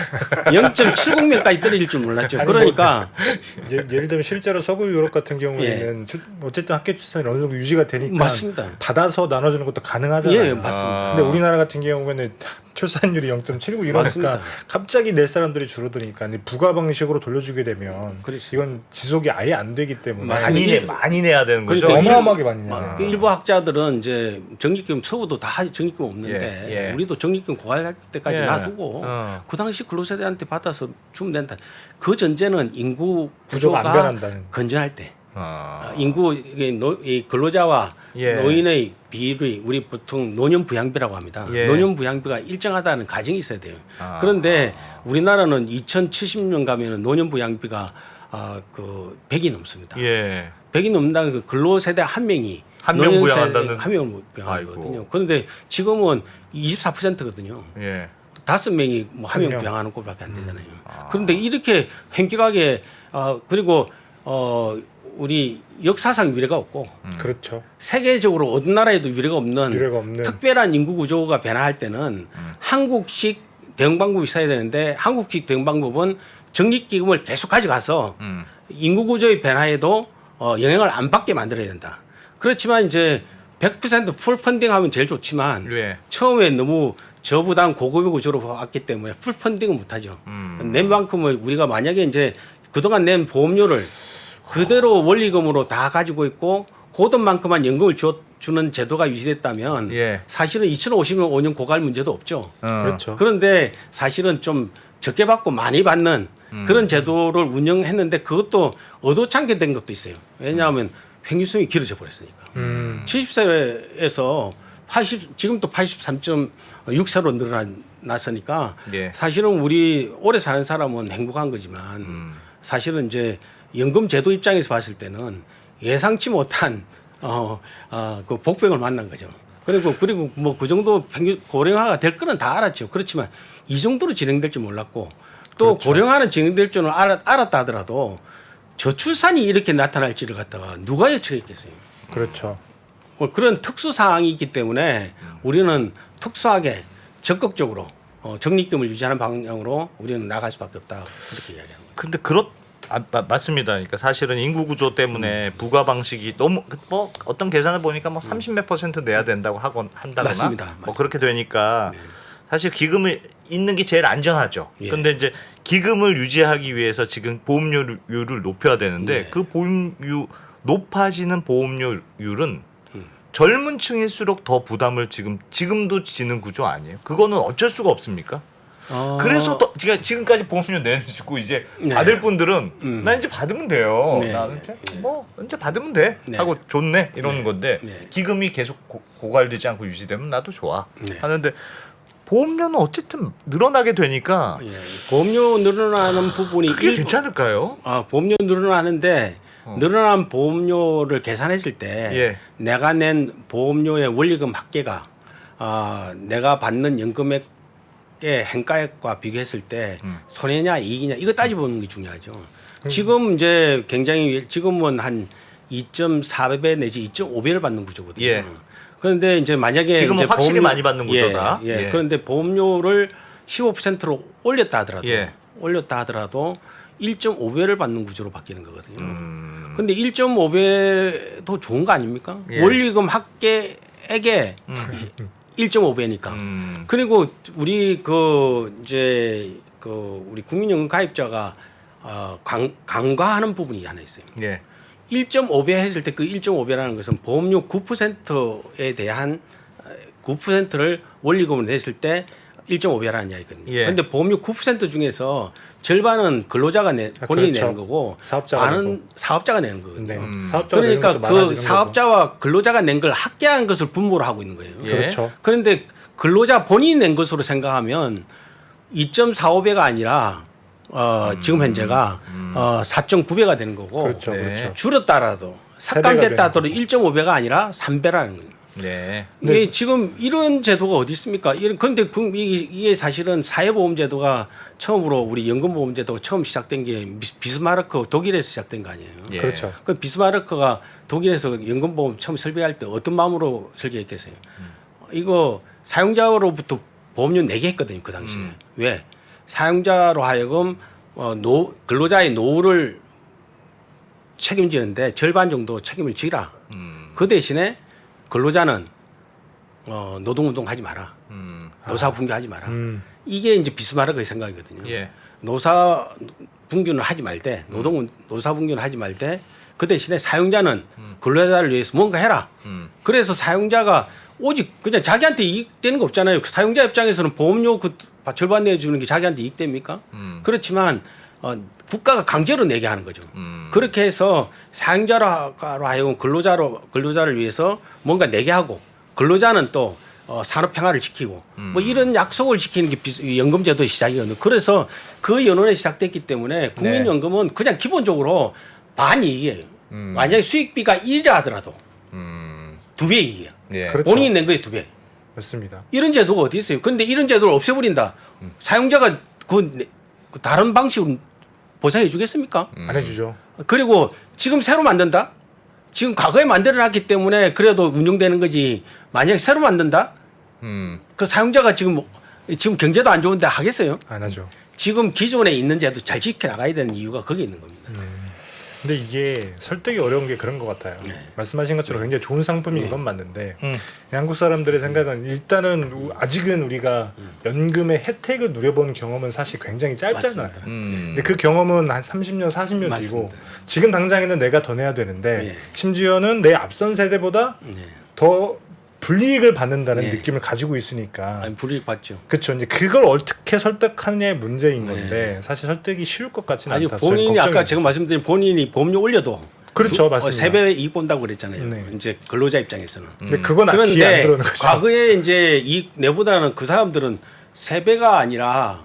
0.70명까지 떨어질 줄 몰랐죠. 아니, 그러니까 예를 들면 실제로 서구 유럽 같은 경우에는 어쨌든 학계 출산이 어느 정도 유지가 되니까 맞습니다. 받아서 나눠주는 것도 가능하잖아요. 예, 맞습니다. 근데 우리나라 같은 경우에는 출산율이 0.79 이러니까 맞습니다. 갑자기 낼 사람들이 줄어드니까 부가 방식으로 돌려주게 되면 그렇죠. 이건 지속이 아예 안 되기 때문에 맞습니다. 많이 내야 되는 거죠. 그러니까 어마어마하게 많이 내요. 그 일부 학자들은 이제 적립금 서구도 다 적립금 없는데 예, 예. 우리도 적립금 고갈할 때까지 예. 놔두고 어. 그 당시 근로세대한테 받아서 주면 된다. 그 전제는 인구 구조가 구조가 안 변한다는. 건전할 때 아. 인구 이 근로자와 예. 노인의 비율이 우리 보통 노년 부양비라고 합니다. 예. 노년 부양비가 일정하다는 가정이 있어야 돼요. 아. 그런데 우리나라는 2070년 가면은 노년 부양비가 그 100이 넘습니다. 예. 100이 넘는다는 그 근로세대 한 명이 한명 부양한다는- 한 명을 부양하거든요. 아이고. 그런데 지금은 24%거든요. 예. 5명이 뭐 한 명 명. 부양하는 꼴밖에 안 되잖아요. 그런데 이렇게 횡격하게 그리고 우리 역사상 유례가 없고 그렇죠. 세계적으로 어느 나라에도 유례가 없는 특별한 인구 구조가 변화할 때는 한국식 대응 방법이 있어야 되는데 한국식 대응 방법은 적립기금을 계속 가져가서 인구 구조의 변화에도 영향을 안 받게 만들어야 된다. 그렇지만 이제 100% 풀 펀딩하면 제일 좋지만 예. 처음에 너무 저부담 고금의 구조로 왔기 때문에 풀 펀딩은 못하죠. 낸 만큼을 우리가 만약에 이제 그동안 낸 보험료를 그대로 원리금으로 다 가지고 있고 그 돈만큼만 연금을 주는 제도가 유지됐다면 예. 사실은 2055년 고갈 문제도 없죠. 그렇죠. 그런데 사실은 좀 적게 받고 많이 받는 그런 제도를 운영했는데 그것도 얻어찬게 된 것도 있어요. 왜냐하면 평균수명이 길어져 버렸으니까. 70세에서 지금 또 83.6세로 늘어났으니까 예. 사실은 우리 오래 사는 사람은 행복한 거지만 사실은 이제 연금 제도 입장에서 봤을 때는 예상치 못한 그 복병을 만난 거죠. 그리고 뭐 그 정도 평균 고령화가 될 거는 다 알았죠. 그렇지만 이 정도로 진행될 줄 몰랐고 또 그렇죠. 고령화는 진행될 줄은 알았다 하더라도 저출산이 이렇게 나타날지를 갖다가 누가 예측했겠어요. 그렇죠. 뭐 그런 특수 사항이 있기 때문에 우리는 특수하게 적극적으로 적립금을 유지하는 방향으로 우리는 나갈 수밖에 없다 그렇게 이야기합니다. 근데 맞습니다. 그러니까 사실은 인구 구조 때문에 부가 방식이 너무 뭐 어떤 계산을 보니까 뭐 30몇 % 내야 된다고 한다거나 맞습니다. 뭐 그렇게 되니까 사실 기금이 있는 게 제일 안전하죠. 예. 근데 이제 기금을 유지하기 위해서 지금 보험료율을 높여야 되는데 네. 그 높아지는 보험료율은 젊은 층일수록 더 부담을 지금도 지는 구조 아니에요? 그거는 어쩔 수가 없습니까? 그래서 또 제가 지금까지 보험료 내주고 이제 네. 받을 분들은 나 이제 받으면 돼요. 네. 나는 이제 뭐 이제 받으면 돼 네. 하고 좋네 이러는 건데 네. 기금이 계속 고갈되지 않고 유지되면 나도 좋아 네. 하는데 보험료는 어쨌든 늘어나게 되니까 예, 보험료 늘어나는 부분이 그게 괜찮을까요? 보험료 늘어나는데 늘어난 보험료를 계산했을 때 예. 내가 낸 보험료의 원리금 합계가 내가 받는 연금액의 행가액과 비교했을 때 손해냐 이익이냐 이거 따져보는 게 중요하죠. 지금 이제 굉장히 지금은 한 2.4배 내지 2.5배를 받는 구조거든요. 예. 그런데 이제 만약에 지금은 이제 확실히 많이 받는 구조다. 예, 예. 예. 그런데 보험료를 15%로 올렸다 하더라도 예. 1.5배를 받는 구조로 바뀌는 거거든요. 음. 근데 1.5배도 좋은 거 아닙니까? 예. 원리금 합계액에 1.5배니까. 그리고 우리 우리 국민연금 가입자가 간과하는 부분이 하나 있어요. 예. 1.5배 했을 때 그 1.5배라는 것은 보험료 9%에 대한 9%를 원리금을 냈을 때 1.5배라는 이야기거든요. 예. 그런데 보험료 9% 중에서 절반은 근로자가 본인이 그렇죠. 내는 거고 사업자가 반은 내고. 사업자가 내는 거거든요. 네. 사업자가 내는 그러니까 것도 그 많아지는 사업자와 근로자가 낸 걸 합계한 것을 분모를 하고 있는 거예요. 예. 그렇죠. 그런데 근로자 본인이 낸 것으로 생각하면 2.45배가 아니라 지금 현재가 4.9배가 되는 거고 그렇죠. 네. 그렇죠. 줄었다라도 세 배가 삭감됐다 되는 하더라도 1.5배가 아니라 3배라는 거예요. 네. 이게 지금 이런 제도가 어디 있습니까? 그런데 이게 사실은 사회보험제도가 처음으로 우리 연금보험제도가 처음 시작된 게 비스마르크 독일에서 시작된 거 아니에요? 예. 그렇죠. 그 비스마르크가 독일에서 연금보험 처음 설계할 때 어떤 마음으로 설계했겠어요? 이거 사용자로부터 보험료 내게 했거든요 그 당시에. 왜? 사용자로 하여금 근로자의 노후를 책임지는데 절반 정도 책임을 지라. 그 대신에 근로자는 노동운동 하지 마라. 노사 분규하지 마라. 이게 이제 비스마르크의 생각이거든요. 예. 노사 분규는 하지 말되 노사 분규는 하지 말되 그 대신에 사용자는 근로자를 위해서 뭔가 해라. 그래서 사용자가 오직 그냥 자기한테 이익되는 거 없잖아요. 사용자 입장에서는 보험료 절반 내주는 게 자기한테 이익됩니까? 그렇지만 국가가 강제로 내게 하는 거죠. 그렇게 해서 사용자로 하여금 근로자를 위해서 뭔가 내게 하고 근로자는 또 산업 평화를 지키고 뭐 이런 약속을 지키는 게 연금제도의 시작이거든요. 그래서 그 연원에 시작됐기 때문에 국민연금은 그냥 기본적으로 반이익이에요. 만약에 수익비가 1이라 하더라도 2배 이익이에요. 예. 그렇죠. 본인이 낸 거에 2배. 맞습니다. 이런 제도가 어디 있어요? 그런데 이런 제도를 없애버린다. 사용자가 그 다른 방식으로 보상해 주겠습니까? 안 해주죠. 그리고 지금 새로 만든다? 지금 과거에 만들어놨기 때문에 그래도 운영되는 거지. 만약에 새로 만든다? 그 사용자가 지금 경제도 안 좋은데 하겠어요? 안 하죠. 지금 기존에 있는 제도 잘 지켜나가야 되는 이유가 거기에 있는 겁니다. 근데 이게 설득이 어려운 게 그런 것 같아요. 말씀하신 것처럼 굉장히 좋은 상품인 건 맞는데 한국 사람들의 생각은 일단은 아직은 우리가 연금의 혜택을 누려본 경험은 사실 굉장히 짧잖아요. 근데 그 경험은 한 30년, 40년 뒤고 맞습니다. 지금 당장에는 내가 더 내야 되는데 네. 심지어는 내 앞선 세대보다 네. 더 불이익을 받는다는 네. 느낌을 가지고 있으니까 아니, 불이익 받죠. 그렇죠. 이제 그걸 어떻게 설득하느냐의 문제인 네. 건데 사실 설득이 쉬울 것 같지는 아니 않다. 본인이 저는 아까 걱정이 제가 말씀드린 본인이 보험료 올려도 그렇죠, 맞습니다. 3배 이익 본다고 그랬잖아요. 네. 이제 근로자 입장에서는. 근데 그건 귀에 안 그런데 들어오는 거죠. 과거에 이제 이익 내보다는 그 사람들은 3배가 아니라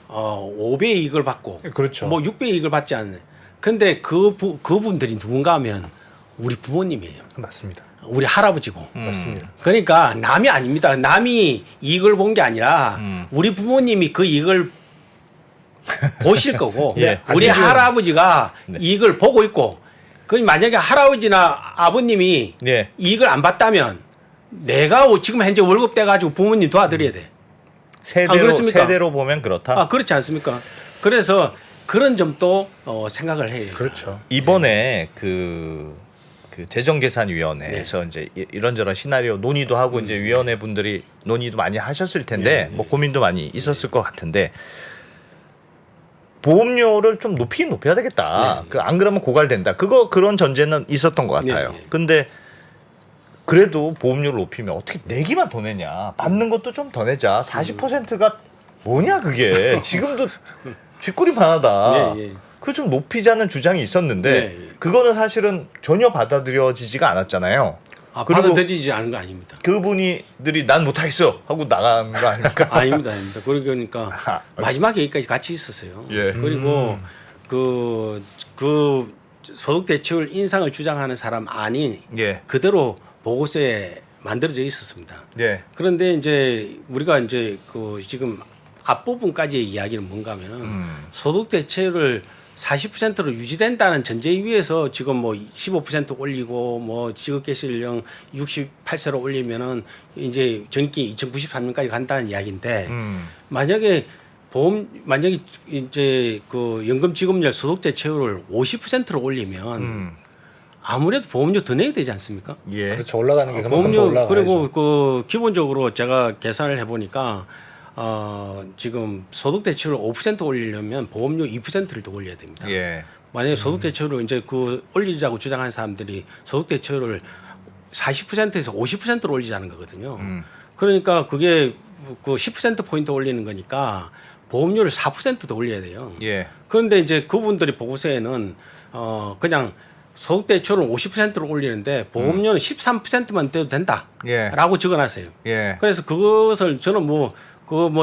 5배 이익을 받고 그렇죠. 뭐 6배 이익을 받지 않네. 근데 그분들이 누군가 하면 우리 부모님이에요. 맞습니다. 우리 할아버지고. 맞습니다. 그러니까 남이 아닙니다. 남이 이익을 본 게 아니라 우리 부모님이 그 이익을 보실 거고 예, 우리 아직은- 할아버지가 이익을 보고 있고 그 만약에 할아버지나 아버님이 예. 이익을 안 봤다면 내가 지금 현재 월급 떼 가지고 부모님 도와드려야 돼. 그렇습니까? 세대로 보면 그렇다. 그렇지 않습니까? 그래서 그런 점도 생각을 해요. 그렇죠. 이번에 그 재정계산위원회에서 이제 이런저런 시나리오 논의도 하고 이제 위원회 분들이 논의도 많이 하셨을 텐데 뭐 고민도 많이 있었을 것 같은데 보험료를 좀 높여야 되겠다. 안 그러면 고갈된다. 그런 전제는 있었던 것 같아요. 네. 근데 그래도 보험료를 높이면 어떻게 내기만 더 내냐. 받는 것도 좀 더 내자. 40%가 뭐냐 그게. 지금도 쥐꼬리 반하다. 예, 예. 그 좀 높이자는 주장이 있었는데 네. 그거는 사실은 전혀 받아들여지지가 않았잖아요. 그리고 받아들이지 않은 거 아닙니다. 그분들이 난 못하겠어 하고 나간 거 아닙니까? 아닙니다. 그러니까 마지막 얘기까지 같이 있었어요. 예. 그리고 그 소득 대출 인상을 주장하는 사람 아닌 예. 그대로 보고서에 만들어져 있었습니다. 예. 그런데 이제 우리가 이제 그 지금 앞부분까지의 이야기는 뭔가 하면은 소득 대체율을 40%로 유지된다는 전제 위에서 지금 뭐 15% 올리고 뭐 지급개시연령 68세로 올리면은 이제 전기 2093년까지 간다는 이야기인데 만약에 이제 그 연금 지급률 소득 대체율을 50%로 올리면 아무래도 보험료 더 내야 되지 않습니까? 예. 그렇죠. 올라가는 게 그만큼 더 보험료 올라가야죠. 그리고 그 기본적으로 제가 계산을 해보니까 지금 소득 대체율을 5% 올리려면 보험료 2%를 더 올려야 됩니다. 예. 만약에 소득 대체율을 이제 그 올리자고 주장하는 사람들이 소득 대체율을 40%에서 50%로 올리자는 거거든요. 그러니까 그게 그 10% 포인트 올리는 거니까 보험료를 4%더 올려야 돼요. 예. 그런데 이제 그분들이 보고서에는 그냥 소득 대출은 50%로 올리는데 보험료는 13%만 떼도 된다라고 예. 적어놨어요. 예. 그래서 그것을 저는 뭐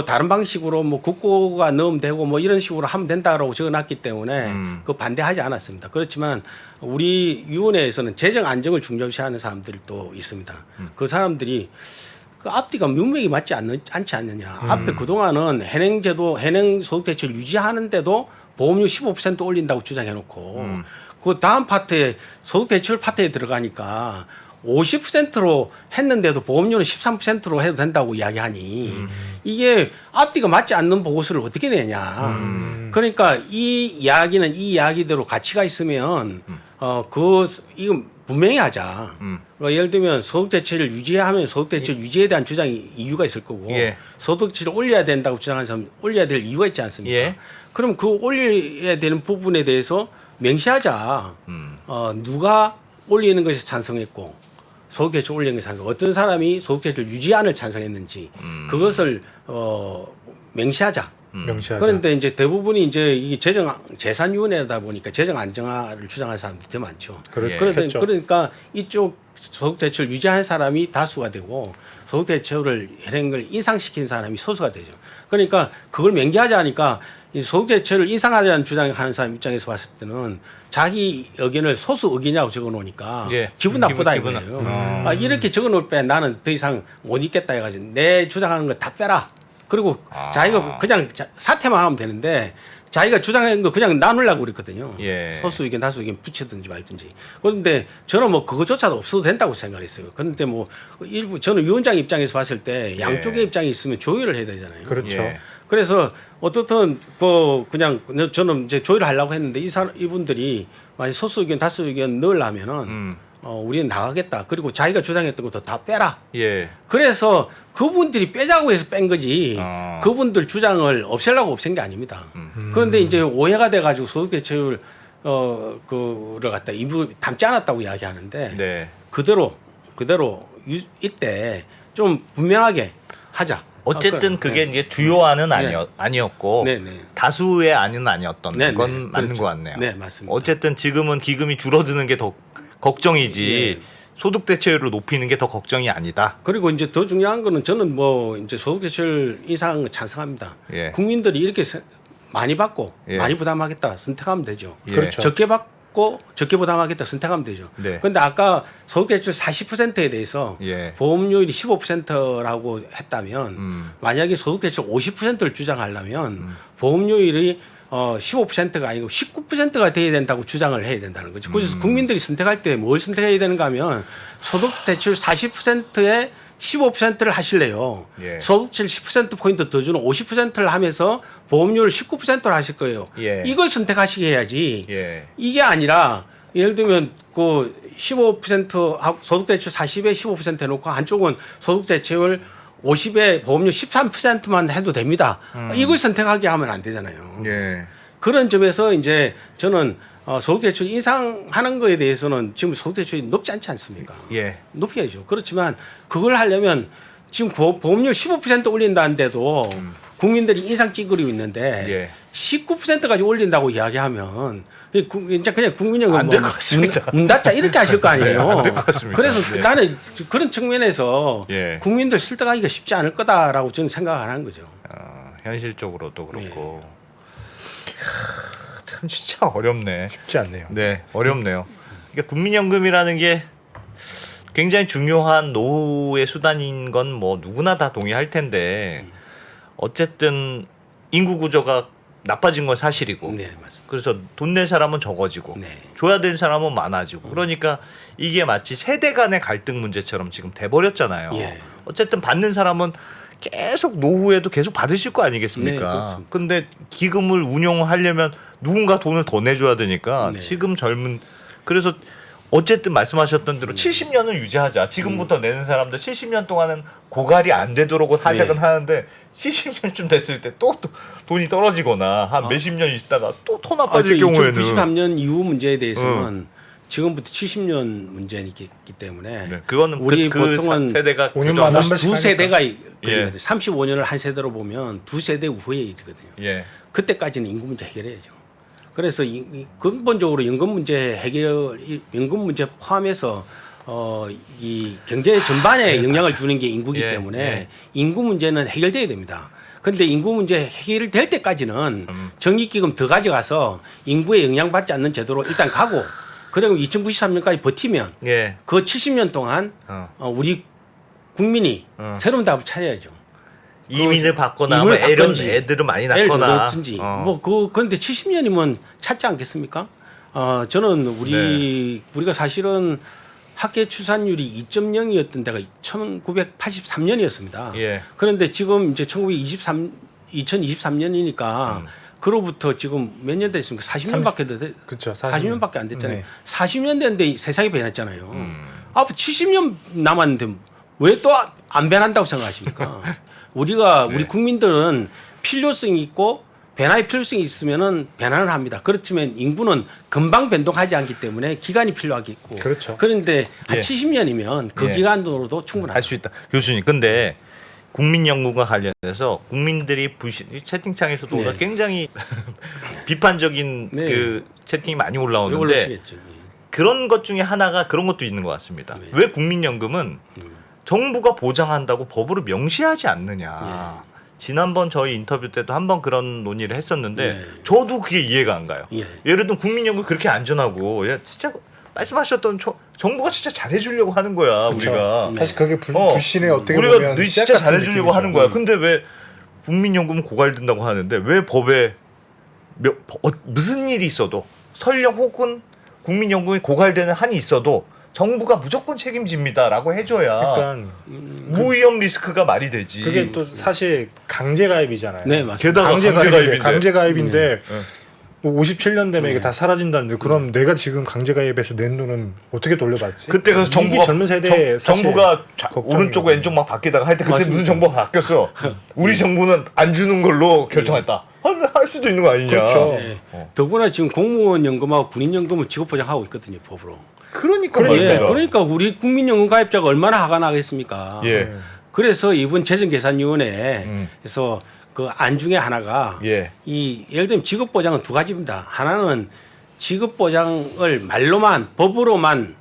다른 방식으로 뭐 국고가 넣으면 되고 뭐 이런 식으로 하면 된다라고 적어놨기 때문에 그 반대하지 않았습니다. 그렇지만 우리 위원회에서는 재정 안정을 중점시하는 사람들도 있습니다. 그 사람들이 그 앞뒤가 문맥이 맞지 않지 않느냐. 앞에 그동안은 현행 소득대출 유지하는데도 보험료 15% 올린다고 주장해놓고 그 다음 파트에 소득대출 파트에 들어가니까 50%로 했는데도 보험료는 13%로 해도 된다고 이야기하니 이게 앞뒤가 맞지 않는 보고서를 어떻게 내냐. 그러니까 이 이야기대로 가치가 있으면 이건 분명히 하자. 그러니까 예를 들면 소득대체를 유지하면 소득대체 유지에 대한 주장이 이유가 있을 거고 예. 소득대체를 올려야 된다고 주장하는 사람 올려야 될 이유가 있지 않습니까? 예. 그럼 그 올려야 되는 부분에 대해서 명시하자. 누가 올리는 것이 찬성했고 소득대출 올리는 것이 찬성. 어떤 사람이 소득대출 유지안을 찬성했는지 그것을 명시하자. 명시하자. 그런데 이제 대부분이 이제 이게 재산위원회다 보니까 재정 안정화를 주장하는 사람들이 더 많죠. 그렇죠. 그러니까 이쪽 소득대출 유지하는 사람이 다수가 되고 소득대출을 현행을 인상시키는 사람이 소수가 되죠. 그러니까 그걸 명기하자 하니까 이 소득대출을 인상하자는 주장을 하는 사람 입장에서 봤을 때는 자기 의견을 소수 의견이라고 적어놓으니까 예. 기분 나쁘다 기분 이거예요. 이렇게 적어놓을 때 나는 더 이상 못 있겠다 해가지고 내 주장하는 거 다 빼라. 그리고 자기가 그냥 사퇴만 하면 되는데 자기가 주장하는 거 그냥 나누려고 그랬거든요. 예. 소수 의견, 다수 의견 붙이든지 말든지. 그런데 저는 뭐 그거조차도 없어도 된다고 생각했어요. 그런데 뭐 일부 저는 위원장 입장에서 봤을 때 양쪽의 입장이 있으면 조율을 해야 되잖아요. 그렇죠. 예. 그래서 어떻든 뭐 그냥 저는 이제 조율을 하려고 했는데 이분들이 만약 소수 의견, 다수 의견 넣으려면은 우리는 나가겠다. 그리고 자기가 주장했던 것도 다 빼라. 예. 그래서 그분들이 빼자고 해서 뺀 거지. 아. 그분들 주장을 없애려고 없앤 게 아닙니다. 그런데 이제 오해가 돼가지고 소득대체율 그를 갖다 일부 담지 않았다고 이야기하는데 네. 그대로 이때 좀 분명하게 하자. 어쨌든 그게 네. 이제 주요안은 아니었고 네, 네. 다수의 안은 아니었던 네, 건 네. 맞는 그렇죠. 것 같네요. 네, 맞습니다. 어쨌든 지금은 기금이 줄어드는 게 더 걱정이지 네. 소득 대체율을 높이는 게 더 걱정이 아니다. 그리고 이제 더 중요한 거는 저는 뭐 이제 소득대출 인상 찬성합니다. 예. 국민들이 이렇게 많이 받고 예. 많이 부담하겠다 선택하면 되죠. 예. 그렇죠. 적게 받고 적게 부담하겠다 선택하면 되죠. 네. 그런데 아까 소득대출 40%에 대해서 예. 보험료율이 15%라고 했다면 만약에 소득대출 50%를 주장하려면 보험료율이 15%가 아니고 19%가 돼야 된다고 주장을 해야 된다는 거죠. 그래서 국민들이 선택할 때 뭘 선택해야 되는가 하면 소득대출 40%에 15%를 하실래요. 예. 소득대출 10%포인트 더 주는 50%를 하면서 보험료를 19%를 하실 거예요. 예. 이걸 선택하시게 해야지. 예. 이게 아니라 예를 들면 그 15% 소득대출 40에 15% 해놓고 한쪽은 소득대출 50에 보험료 13%만 해도 됩니다. 이걸 선택하게 하면 안 되잖아요. 예. 그런 점에서 이제 저는 소득대출 인상하는 거에 대해서는 지금 소득대출이 높지 않지 않습니까? 예. 높여야죠. 그렇지만 그걸 하려면 지금 보험료 15% 올린다는데도 국민들이 인상 찌그리고 있는데 예. 19%까지 올린다고 이야기하면 이제 그냥 국민연금 안될것 같습니다. 문 닫자 이렇게 하실 거 아니에요. 네, 안될것 같습니다. 그래서 예. 나는 그런 측면에서 예. 국민들 설득하기가 쉽지 않을 거다라고 저는 생각을 하는 거죠. 현실적으로도 네. 그렇고 참 진짜 어렵네. 쉽지 않네요. 네, 어렵네요. 그러니까 국민연금이라는 게 굉장히 중요한 노후의 수단인 건 뭐 누구나 다 동의할 텐데 어쨌든 인구 구조가 나빠진 건 사실이고 네, 맞습니다. 그래서 돈 낼 사람은 적어지고 네. 줘야 될 사람은 많아지고 그러니까 이게 마치 세대 간의 갈등 문제처럼 지금 돼버렸잖아요. 예. 어쨌든 받는 사람은 계속 노후에도 계속 받으실 거 네, 아니겠습니까? 그렇습니다. 근데 기금을 운용하려면 누군가 돈을 더 내줘야 되니까 네. 지금 젊은 그래서 어쨌든 말씀하셨던 대로 70년은 유지하자. 지금부터 내는 사람들 70년 동안은 고갈이 안 되도록 하자는 네. 하는데 70년쯤 됐을 때 또 돈이 떨어지거나 한 몇십 년 있다가 또 토 나빠질 경우에는 93년 이후 문제에 대해서는 지금부터 70년 문제이기 때문에 네, 그거는 우리 그 보통은 세대가 5년마다 한 번씩 두 세대가 예. 35년을 한 세대로 보면 두 세대 후의 일이거든요. 예. 그때까지는 인구 문제 해결해야죠. 그래서 근본적으로 연금 문제 해결, 연금 문제 포함해서 이 경제 전반에 영향을 주는 게 인구이기 예, 때문에 예. 인구 문제는 해결돼야 됩니다. 그런데 인구 문제 해결될 때까지는 적립기금 더 가져가서 인구에 영향받지 않는 제도로 일단 가고 그리고 2093년까지 버티면 예. 그 70년 동안 우리 국민이 새로운 답을 찾아야죠. 이민을 받거나 이민을 뭐 받건지, 애들을 많이 애를 낳거나 낳든지 그런데 70년이면 찾지 않겠습니까? 저는 우리가 사실은 학계 출산율이 2.0이었던 데가 1983년이었습니다. 예. 그런데 지금 이제 2023년이니까 그로부터 지금 몇 년 됐습니까? 40년밖에 그렇죠. 40년밖에 안 됐잖아요. 네. 40년 됐는데 세상이 변했잖아요. 앞으로 70년 남았는데 왜 또 안 변한다고 생각하십니까? 우리 국민들은 필요성이 있고 변화의 필요성이 있으면은 변화를 합니다. 그렇지만 인구는 금방 변동하지 않기 때문에 기간이 필요하겠고. 그렇죠. 그런데 한 예. 70년이면 그 예. 기간으로도 충분하죠. 할 수 있다. 교수님. 근데 국민연금과 관련해서 국민들이 채팅창에서도 네. 오늘 굉장히 비판적인 네. 그 채팅이 많이 이걸로 올라오는데 쓰겠죠. 예. 그런 것 중에 하나가 그런 것도 있는 것 같습니다. 네. 왜 국민연금은 정부가 보장한다고 법으로 명시하지 않느냐. 지난번 저희 인터뷰 때도 한번 그런 논의를 했었는데 네. 저도 그게 이해가 안 가요. 예. 예를 들면 국민연금 그렇게 안전하고 야, 진짜 말씀하셨던 정부가 진짜 잘해주려고 하는 거야 우리가. 사실 그게 불신에 어떻게 우리가 보면 너희 씨앗 진짜 같은 잘해주려고 느낌이죠. 하는 거야. 근데 왜 국민연금은 고갈된다고 하는데 왜 법에 무슨 일이 있어도 설령 혹은 국민연금이 고갈되는 한이 있어도 정부가 무조건 책임집니다라고 해줘야 그러니까 무위험 리스크가 말이 되지. 그게 또 사실 강제 가입이잖아요. 네, 맞습니다. 게다가 강제가입인데. 강제 가입인데 네. 뭐 57년 되면 이게 다 사라진다는데 그럼 내가 지금 강제 가입해서 낸 돈은 어떻게 돌려받지? 그때 가서 이게 정부가 젊은 세대 정부가 걱정이거든요. 오른쪽 왼쪽 막 바뀌다가 할 때 그때 맞습니다. 무슨 정부가 바뀌었어. 우리 정부는 안 주는 걸로 결정했다. 할 수도 있는 거 아니냐. 그렇죠. 예. 더구나 지금 공무원 연금하고 군인 연금은 직업 보장하고 있거든요, 법으로. 그러니까 예, 말이야. 그러니까 우리 국민연금 가입자가 얼마나 화가 나겠습니까? 예. 그래서 이번 재정계산위원회에서 그 안 중에 하나가 예. 예를 들면 직업 보장은 두 가지입니다. 하나는 직업 보장을 말로만 법으로만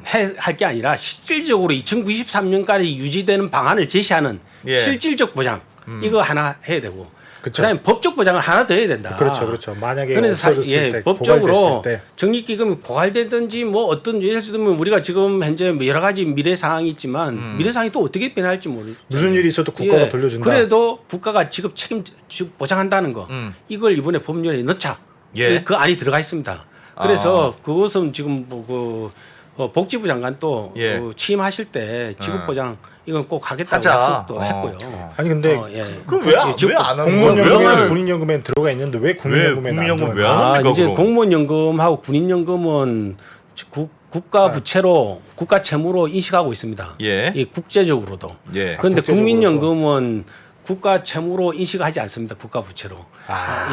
할 게 아니라 실질적으로 2093년까지 유지되는 방안을 제시하는 예. 실질적 보장 이거 하나 해야 되고 그쵸. 그다음에 법적 보장을 하나 더 해야 된다. 그렇죠. 만약에 그래서 없어졌을 때, 법적으로 고갈됐을 때. 적립기금이 고갈되든지 뭐 어떤 예를 들면 우리가 지금 현재 여러 가지 미래 상황이 있지만 미래 상황이 또 어떻게 변할지 모르죠. 무슨 일이 있어도 국가가 돌려준다. 그래도 국가가 직업 보장한다는 거 이걸 이번에 법률에 넣자. 예. 그 안이 들어가 있습니다. 그래서 그것은 지금 복지부 장관도 예. 취임하실 때 직업 보장 이건 꼭 하겠다고 하자. 약속도 했고요. 아니 근데 예. 그럼 왜 안 하는 공무원 거야? 연금에는 왜? 군인 연금에 들어가 있는데 왜 국민 연금에 국민연금 왜 안 합니까? 이제 그럼? 공무원 연금하고 군인 연금은 국가 부채로 국가 채무로 인식하고 있습니다. 예. 이 국제적으로도. 예. 그런데 국제적으로도. 국민 연금은 국가 채무로 인식하지 않습니다. 국가 부채로.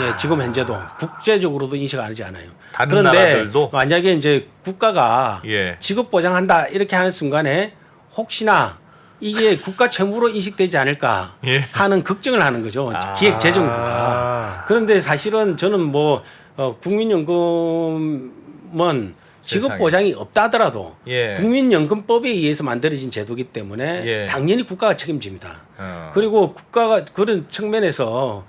예, 지금 현재도 국제적으로도 인식하지 않아요. 다른 그런데 나라들도? 만약에 이제 국가가 예. 지급 보장한다 이렇게 하는 순간에 혹시나 이게 국가 채무로 인식되지 않을까 예. 하는 걱정을 하는 거죠. 기획재정부가. 그런데 사실은 저는 뭐 국민연금은 지급 세상에. 보장이 없다 하더라도 예. 국민연금법에 의해서 만들어진 제도이기 때문에 예. 당연히 국가가 책임집니다. 어. 그리고 국가가 그런 측면에서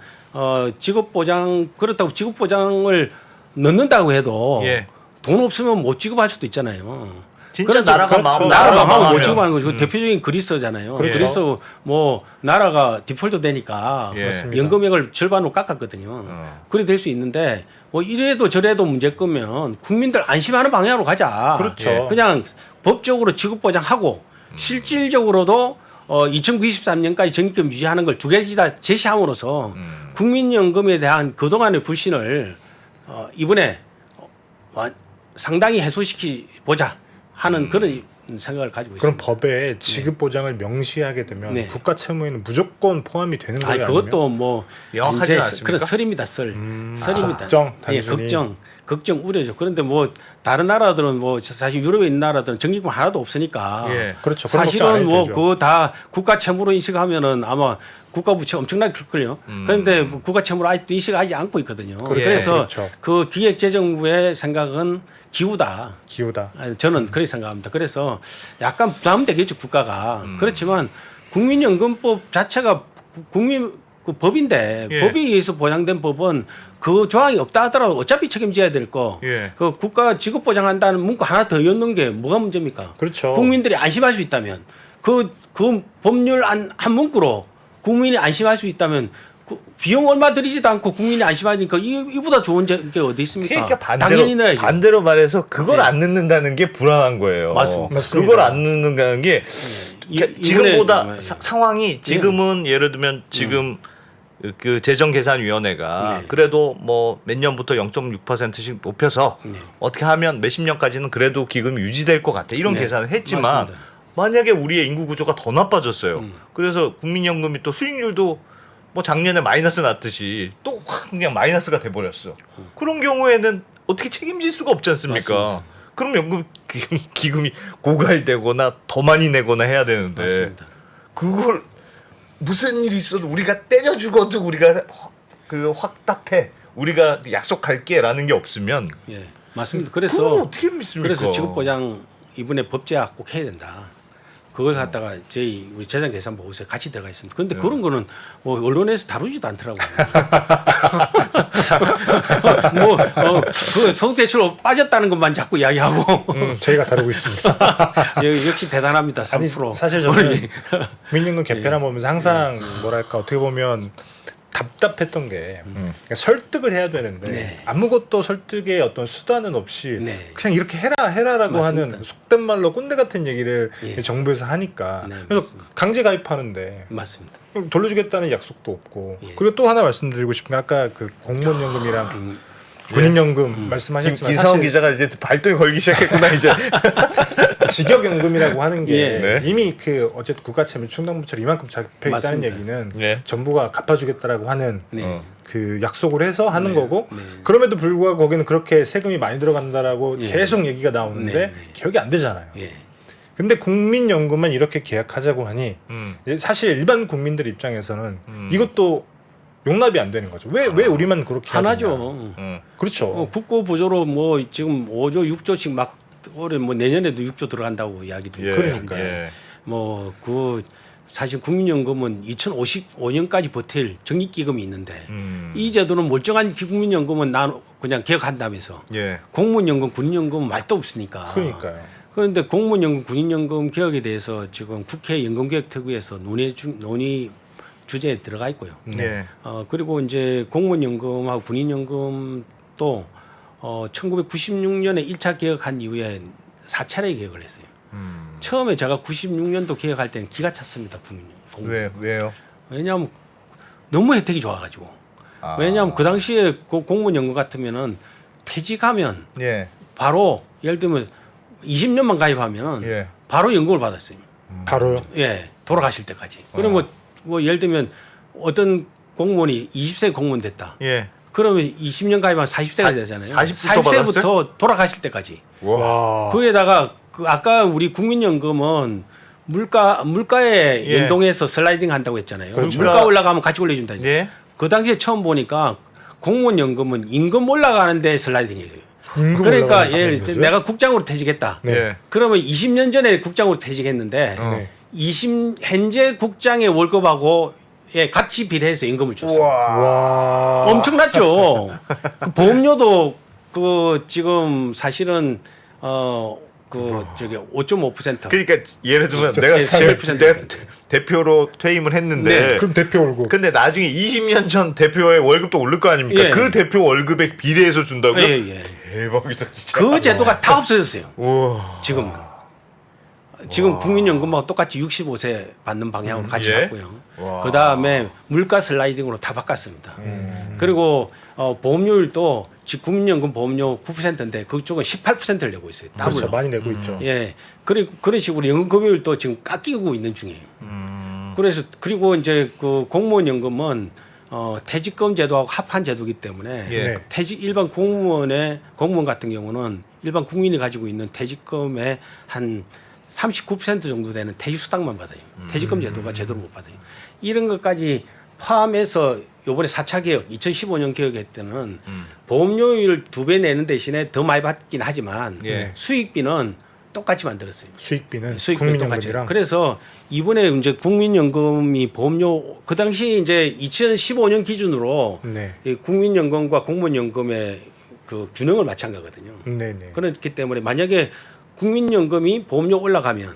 지급 보장 그렇다고 지급 보장을 넣는다고 해도 예. 돈 없으면 못 지급할 수도 있잖아요. 진짜 그렇죠. 나라가 나라가 나라가 망하면 못 망하면. 지급하는 거죠. 대표적인 그리스잖아요. 그렇죠. 그래서 뭐 나라가 디폴트 되니까 예. 맞습니다. 연금액을 절반으로 깎았거든요. 그래 될 수 있는데 뭐 이래도 저래도 문제 거면 국민들 안심하는 방향으로 가자. 그렇죠. 예. 그냥 법적으로 지급 보장하고 실질적으로도 2093년까지 적립금 유지하는 걸 두 가지 다 제시함으로써 국민연금에 대한 그동안의 불신을 이번에 상당히 해소시키 보자 하는 그런 생각을 가지고 그럼 있습니다. 법에 지급 보장을 명시하게 되면 네. 국가 채무에는 무조건 포함이 되는 거예요? 그것도 뭐 명확하지 이제 않습니까? 그런 설입니다. 설입니다. 걱정, 예, 단순히. 걱정 우려죠. 그런데 뭐 다른 나라들은 뭐 사실 유럽에 있는 나라들은 적립금 하나도 없으니까 예. 그렇죠. 그런 걱정 안 사실은 해도 뭐 되죠. 그거 다 국가 채무로 인식하면은 아마 국가 부채 엄청나게 클걸요. 그런데 국가 채무로 아직도 인식하지 않고 있거든요. 그렇죠. 그래서 그렇죠. 그 기획재정부의 생각은 기우다. 기우다. 저는 그렇게 생각합니다. 그래서 약간 부담되겠죠 국가가. 그렇지만 국민연금법 자체가 국민 그 법인데 예. 법에 의해서 보장된 법은 그 조항이 없다 하더라도 어차피 책임져야 될 거. 예. 그 국가 지급 보장한다는 문구 하나 더 넣는 게 뭐가 문제입니까? 그렇죠. 국민들이 안심할 수 있다면 그 법률 한 문구로 국민이 안심할 수 있다면 그 비용 얼마 들이지도 않고 국민이 안심하니까 이보다 좋은 게 어디 있습니까? 그러니까 당연히 넣어야죠. 반대로 말해서 그걸 네. 안 넣는다는 게 불안한 거예요. 맞습니다. 그걸 안 넣는다는 게 그러니까 지금보다 이번에 상황이 지금은 예를 들면 지금 그 재정계산위원회가 네. 그래도 뭐 몇 년부터 0.6%씩 높여서 네. 어떻게 하면 몇십 년까지는 그래도 기금이 유지될 것 같아 이런 네. 계산을 했지만 맞습니다. 만약에 우리의 인구 구조가 더 나빠졌어요. 그래서 국민연금이 또 수익률도 뭐 작년에 마이너스 났듯이 또 그냥 마이너스가 돼버렸어. 그런 경우에는 어떻게 책임질 수가 없지 않습니까? 맞습니다. 그럼 연금 기금이 고갈되거나 더 많이 내거나 해야 되는데 맞습니다. 그걸 무슨 일이 있어도 우리가 때려 죽어도 우리가 그 확답해 우리가 약속할게라는 게 없으면 예, 맞습니다. 그걸 그래서 어떻게 믿습니까? 그래서 지급 보장 이번에 법제화 꼭 해야 된다. 그걸 갖다가 저희 우리 재정계산부에 같이 들어가 있습니다. 그런데 그런 거는 뭐 언론에서 다루지도 않더라고요. 그 소득대출 빠졌다는 것만 자꾸 이야기하고 저희가 다루고 있습니다. 역시 대단합니다. 3%. 아니, 사실 저는 국민연금 개편을 보면서 항상 뭐랄까 어떻게 보면 답답했던 게 그러니까 설득을 해야 되는데 네. 아무것도 설득의 어떤 수단은 없이 네. 그냥 이렇게 해라라고 맞습니다. 하는 속된 말로 꼰대 같은 얘기를 예. 정부에서 하니까 네, 그래서 맞습니다. 강제 가입하는데 맞습니다. 돌려주겠다는 약속도 없고 예. 그리고 또 하나 말씀드리고 싶은 게 아까 그 공무원연금이랑 군인연금 말씀하셨지만 기사원 사실 기자가 이제 발동이 걸기 시작했구나 이제. 직역연금이라고 하는 게 예. 네. 이미 그 어쨌든 국가채무 충당부채로 이만큼 잡혀 있다는 맞습니다. 얘기는 네. 정부가 갚아주겠다라고 하는 네. 그 약속을 해서 하는 네. 거고 네. 그럼에도 불구하고 거기는 그렇게 세금이 많이 들어간다라고 예. 계속 얘기가 나오는데 네. 기억이 안 되잖아요. 예. 근데 국민연금은 이렇게 계약하자고 하니 음. 사실 일반 국민들 입장에서는 이것도 용납이 안 되는 거죠. 왜 우리만 그렇게 하나죠. 하느냐. 그렇죠. 국고 보조로 뭐 지금 5조 6조씩 막 올해 뭐 내년에도 6조 들어간다고 이야기도 예. 그러니까요. 예. 뭐 그 사실 국민연금은 2055년까지 버틸 적립기금이 있는데 이 제도는 멀쩡한 국민연금은 난 그냥 개혁한다면서 예. 공무원연금, 군인연금은 말도 없으니까. 그러니까요. 그런데 공무원연금, 군인연금 개혁에 대해서 지금 국회 연금개혁특위에서 논의 주제에 들어가 있고요. 예. 그리고 이제 공무원연금하고 군인연금도 1996년에 1차 개혁한 이후에 4차례 개혁을 했어요. 처음에 제가 96년도 개혁할 때는 기가 찼습니다. 왜요? 왜냐하면 너무 혜택이 좋아가지고. 왜냐하면 그 당시에 그 공무원연금 같으면은 퇴직하면 예. 바로 예를 들면 20년만 가입하면은 예. 바로 연금을 받았어요. 바로요. 예, 돌아가실 때까지. 그리고 뭐 예를 들면 어떤 공무원이 20세 공무원 됐다. 예. 그러면 20년 가입하면 40세가 되잖아요. 40부터 40세부터 돌아가실 때까지. 와. 거기에다가 그 아까 우리 국민연금은 물가에 예. 연동해서 슬라이딩 한다고 했잖아요. 그렇죠. 물가 올라가면 같이 올려준다. 예. 그 당시에 처음 보니까 공무원 연금은 임금 올라가는데 슬라이딩해줘요. 임금 그러니까 올라가는 예를 거죠? 들어 내가 국장으로 퇴직했다. 네. 예. 그러면 20년 전에 국장으로 퇴직했는데 네. 현재 국장의 월급하고 예, 같이 비례해서 임금을 줬어요. 와. 엄청났죠. 그 보험료도 그 지금 사실은 저기 5.5%. 그러니까 예를 들면 진짜 내가 세게 대표로 퇴임을 했는데 네. 그럼 대표 월급. 근데 나중에 20년 전 대표의 월급도 오를 거 아닙니까? 예. 그 대표 월급에 비례해서 준다고요? 예, 예. 대박이다 진짜. 그 제도가 다 없어졌어요. 우와. 지금은. 지금 국민연금하고 똑같이 65세 받는 방향으로 같이 예. 갔고요. 와. 그 다음에 물가 슬라이딩으로 다 바꿨습니다. 그리고 보험료율도 지금 국민연금 보험료 9%인데 그쪽은 18%를 내고 있어요. 더블로. 그렇죠. 많이 내고 있죠. 예. 그리고 그런 식으로 연금급여율도 지금 깎이고 있는 중이에요. 그래서 그리고 이제 그 공무원 연금은 퇴직금 제도하고 합한 제도이기 때문에 예. 네. 일반 공무원 같은 경우는 일반 국민이 가지고 있는 퇴직금의 한 39% 정도 되는 퇴직수당만 받아요. 퇴직금 제도가 제대로 못 받아요. 이런 것까지 포함해서 요번에 4차 개혁, 2015년 개혁할 때는 보험료율 2배 내는 대신에 더 많이 받긴 하지만 예. 수익비는 똑같이 만들었어요. 수익비는 수익비는 똑같이. 국민연금이랑 그래서 이번에 이제 국민연금이 보험료 그 당시 이제 2015년 기준으로 네. 이 국민연금과 공무원연금의 그 균형을 맞춘 거거든요. 네네. 그렇기 때문에 만약에 국민연금이 보험료 올라가면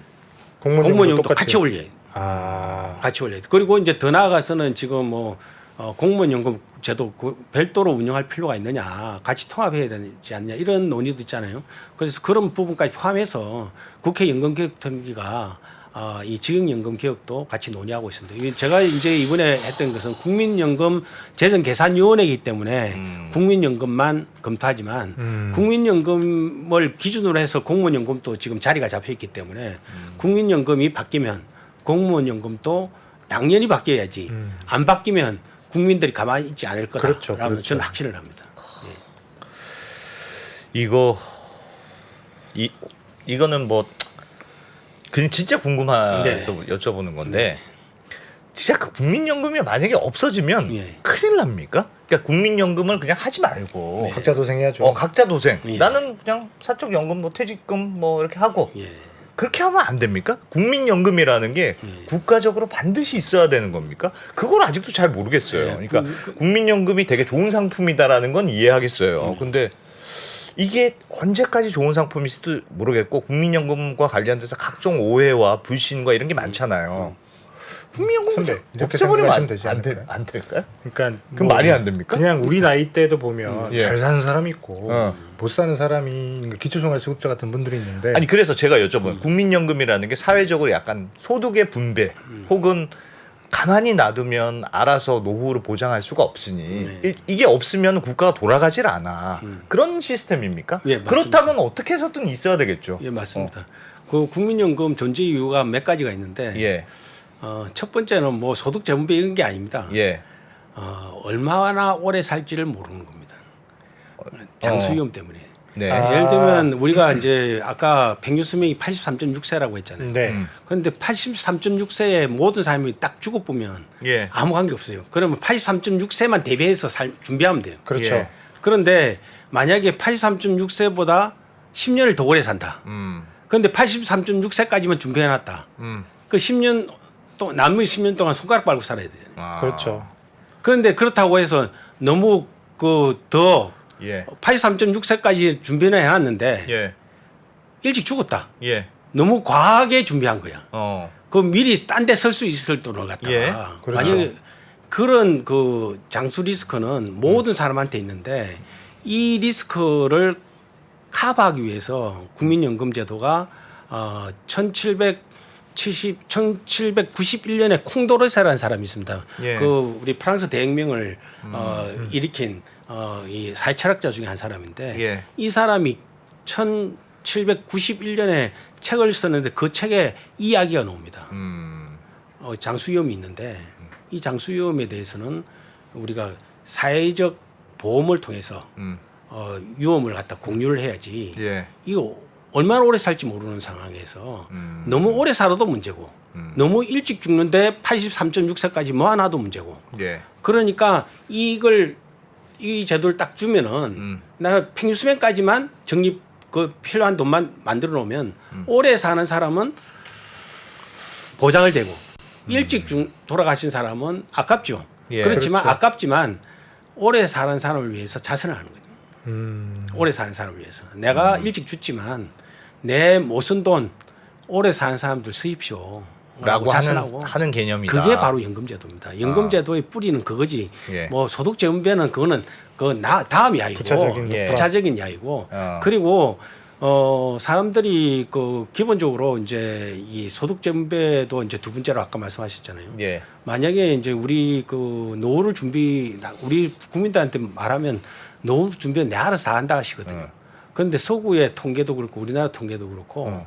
공무원연금도 공무원연금도 똑같이 같이 올려요. 아. 같이 올려요. 그리고 이제 더 나아가서는 지금 뭐 공무원연금 제도 별도로 운영할 필요가 있느냐, 같이 통합해야 되지 않냐 이런 논의도 있잖아요. 그래서 그런 부분까지 포함해서 국회 연금개혁특위가 이 직영연금 개혁도 같이 논의하고 있습니다. 제가 이제 이번에 했던 것은 국민연금 재정계산위원회이기 때문에 국민연금만 검토하지만 국민연금을 기준으로 해서 공무원연금도 지금 자리가 잡혀 있기 때문에 국민연금이 바뀌면 공무원연금도 당연히 바뀌어야지 안 바뀌면 국민들이 가만히 있지 않을 거다라고 그렇죠, 그렇죠. 저는 확신을 합니다. 이거는 뭐 그냥 진짜 궁금해서 네. 여쭤보는 건데 진짜 그 국민연금이 만약에 없어지면 예. 큰일 납니까? 그러니까 국민연금을 그냥 하지 말고 각자 도생해야죠. 각자 도생. 예. 나는 그냥 사적 연금, 뭐 퇴직금 뭐 이렇게 하고 예. 그렇게 하면 안 됩니까? 국민연금이라는 게 국가적으로 반드시 있어야 되는 겁니까? 그걸 아직도 잘 모르겠어요. 예. 그러니까 국민연금이 되게 좋은 상품이다라는 건 이해하겠어요. 근데 이게 언제까지 좋은 상품일지도 모르겠고 국민연금과 관련돼서 각종 오해와 불신과 이런 게 많잖아요. 국민연금 선배, 이렇게 없애버리면 생각하시면 되지 않을까요? 안 될까요? 그러니까 그럼 말이 안 됩니까? 그냥 우리 나이 때도 보면 예. 잘 사는 사람이 있고 어. 못 사는 사람이 기초생활수급자 같은 분들이 있는데 아니 그래서 제가 여쭤본 국민연금이라는 게 사회적으로 약간 소득의 분배 혹은 가만히 놔두면 알아서 노후를 보장할 수가 없으니 이게 없으면 국가가 돌아가질 않아. 그런 시스템입니까? 예, 맞습니다. 그렇다면 어떻게 해서든 있어야 되겠죠. 예, 맞습니다. 그 국민연금 존재 이유가 몇 가지가 있는데 예, 첫 번째는 뭐 소득 재분배 이런 게 아닙니다. 예, 얼마나 오래 살지를 모르는 겁니다. 장수위험 때문에. 네, 아. 예를 들면 우리가 이제 아까 평균 수명이 83.6세라고 했잖아요. 네. 그런데 83.6세에 모든 사람이 딱 죽어보면 예, 아무 관계 없어요. 그러면 83.6세만 대비해서 준비하면 돼요. 그렇죠. 예. 그런데 만약에 83.6세보다 10년을 더 오래 산다. 그런데 83.6세까지만 준비해놨다. 그 10년 또 남은 10년 동안 손가락 빨고 살아야 되잖아요. 아, 그렇죠. 그런데 그렇다고 해서 너무 더 예, 83.6세까지 준비는 해놨는데 예, 일찍 죽었다. 예, 너무 과하게 준비한 거야. 그 미리 딴 데 설 수 있을 돈을 갖다가 예, 그렇죠. 만약에 그런 그 장수 리스크는 모든 사람한테 있는데 이 리스크를 커버하기 위해서 국민연금 제도가 1791년에 콩도르세라는 사람이 있습니다. 예. 그 우리 프랑스 대혁명을 일으킨 이 사회철학자 중에 한 사람인데 예. 이 사람이 1791년에 책을 썼는데 그 책에 이야기가 나옵니다. 장수위험이 있는데 이 장수위험에 대해서는 우리가 사회적 보험을 통해서 위험을 갖다 공유를 해야지. 예. 이거 얼마나 오래 살지 모르는 상황에서 너무 오래 살아도 문제고 너무 일찍 죽는데 83.6세까지 모아놔도 문제고. 예. 그러니까 이 제도를 딱 주면은 나 평균 수명까지만 적립 그 필요한 돈만 만들어 놓으면 오래 사는 사람은 보장을 되고 일찍 돌아가신 사람은 아깝죠. 예. 그렇지만 그렇죠. 아깝지만 오래 사는 사람을 위해서 자선을 하는 거예요. 오래 사는 사람을 위해서. 내가 일찍 죽지만 내 못 쓴 돈 오래 사는 사람들 쓰십시오. 라고 자선하고. 하는 개념이다. 그게 바로 연금제도입니다. 연금제도의 뿌리는 그거지. 예. 뭐 소득재분배는 그거는 다음 이야기고 부차적인 예. 부차적인 이야기고 그리고 사람들이 그 기본적으로 이제 이 소득재분배도 이제 두 번째로 아까 말씀하셨잖아요. 예. 만약에 이제 우리 그 노후를 우리 국민들한테 말하면 노후 준비는 내 알아서 다 한다 하시거든요. 그런데 서구의 통계도 그렇고 우리나라 통계도 그렇고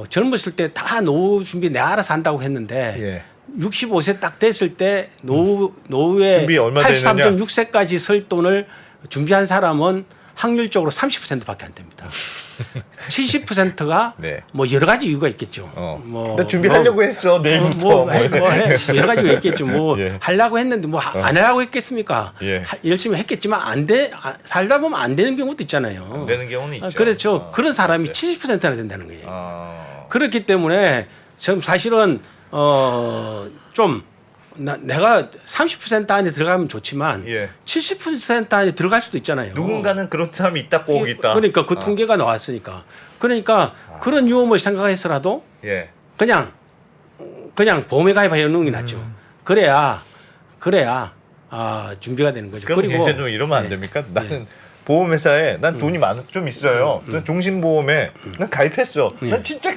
젊었을 때 다 노후 준비 내 알아서 한다고 했는데 예. 65세 딱 됐을 때 노후에 준비 얼마 되느냐? 83.6세까지 쓸 돈을 준비한 사람은 확률적으로 30%밖에 안 됩니다. 70%가 네. 뭐 여러 가지 이유가 있겠죠. 나 준비하려고 했어 내일부터. 여러 가지 이유가 있겠죠. 뭐 예. 하려고 했는데 뭐 안 하려고 했겠습니까? 예. 열심히 했겠지만 살다 보면 안 되는 경우도 있잖아요. 안 되는 경우는 있죠. 그렇죠. 그런 사람이 70%나 된다는 거예요. 그렇기 때문에 지금 사실은 좀 내가 30% 안에 들어가면 좋지만 예. 70% 안에 들어갈 수도 있잖아요. 누군가는 그런 사람이 있다 꼭 있다. 그러니까 그 통계가 나왔으니까. 그러니까 그런 위험을 생각해서라도 예. 그냥 보험에 가입하는 게 낫죠. 그래야 준비가 되는 거죠. 그럼 그리고 이제 좀 이러면 안 됩니까? 나는 보험회사에 난 돈이 좀 있어요. 난 종신보험에 난 가입했어. 난 진짜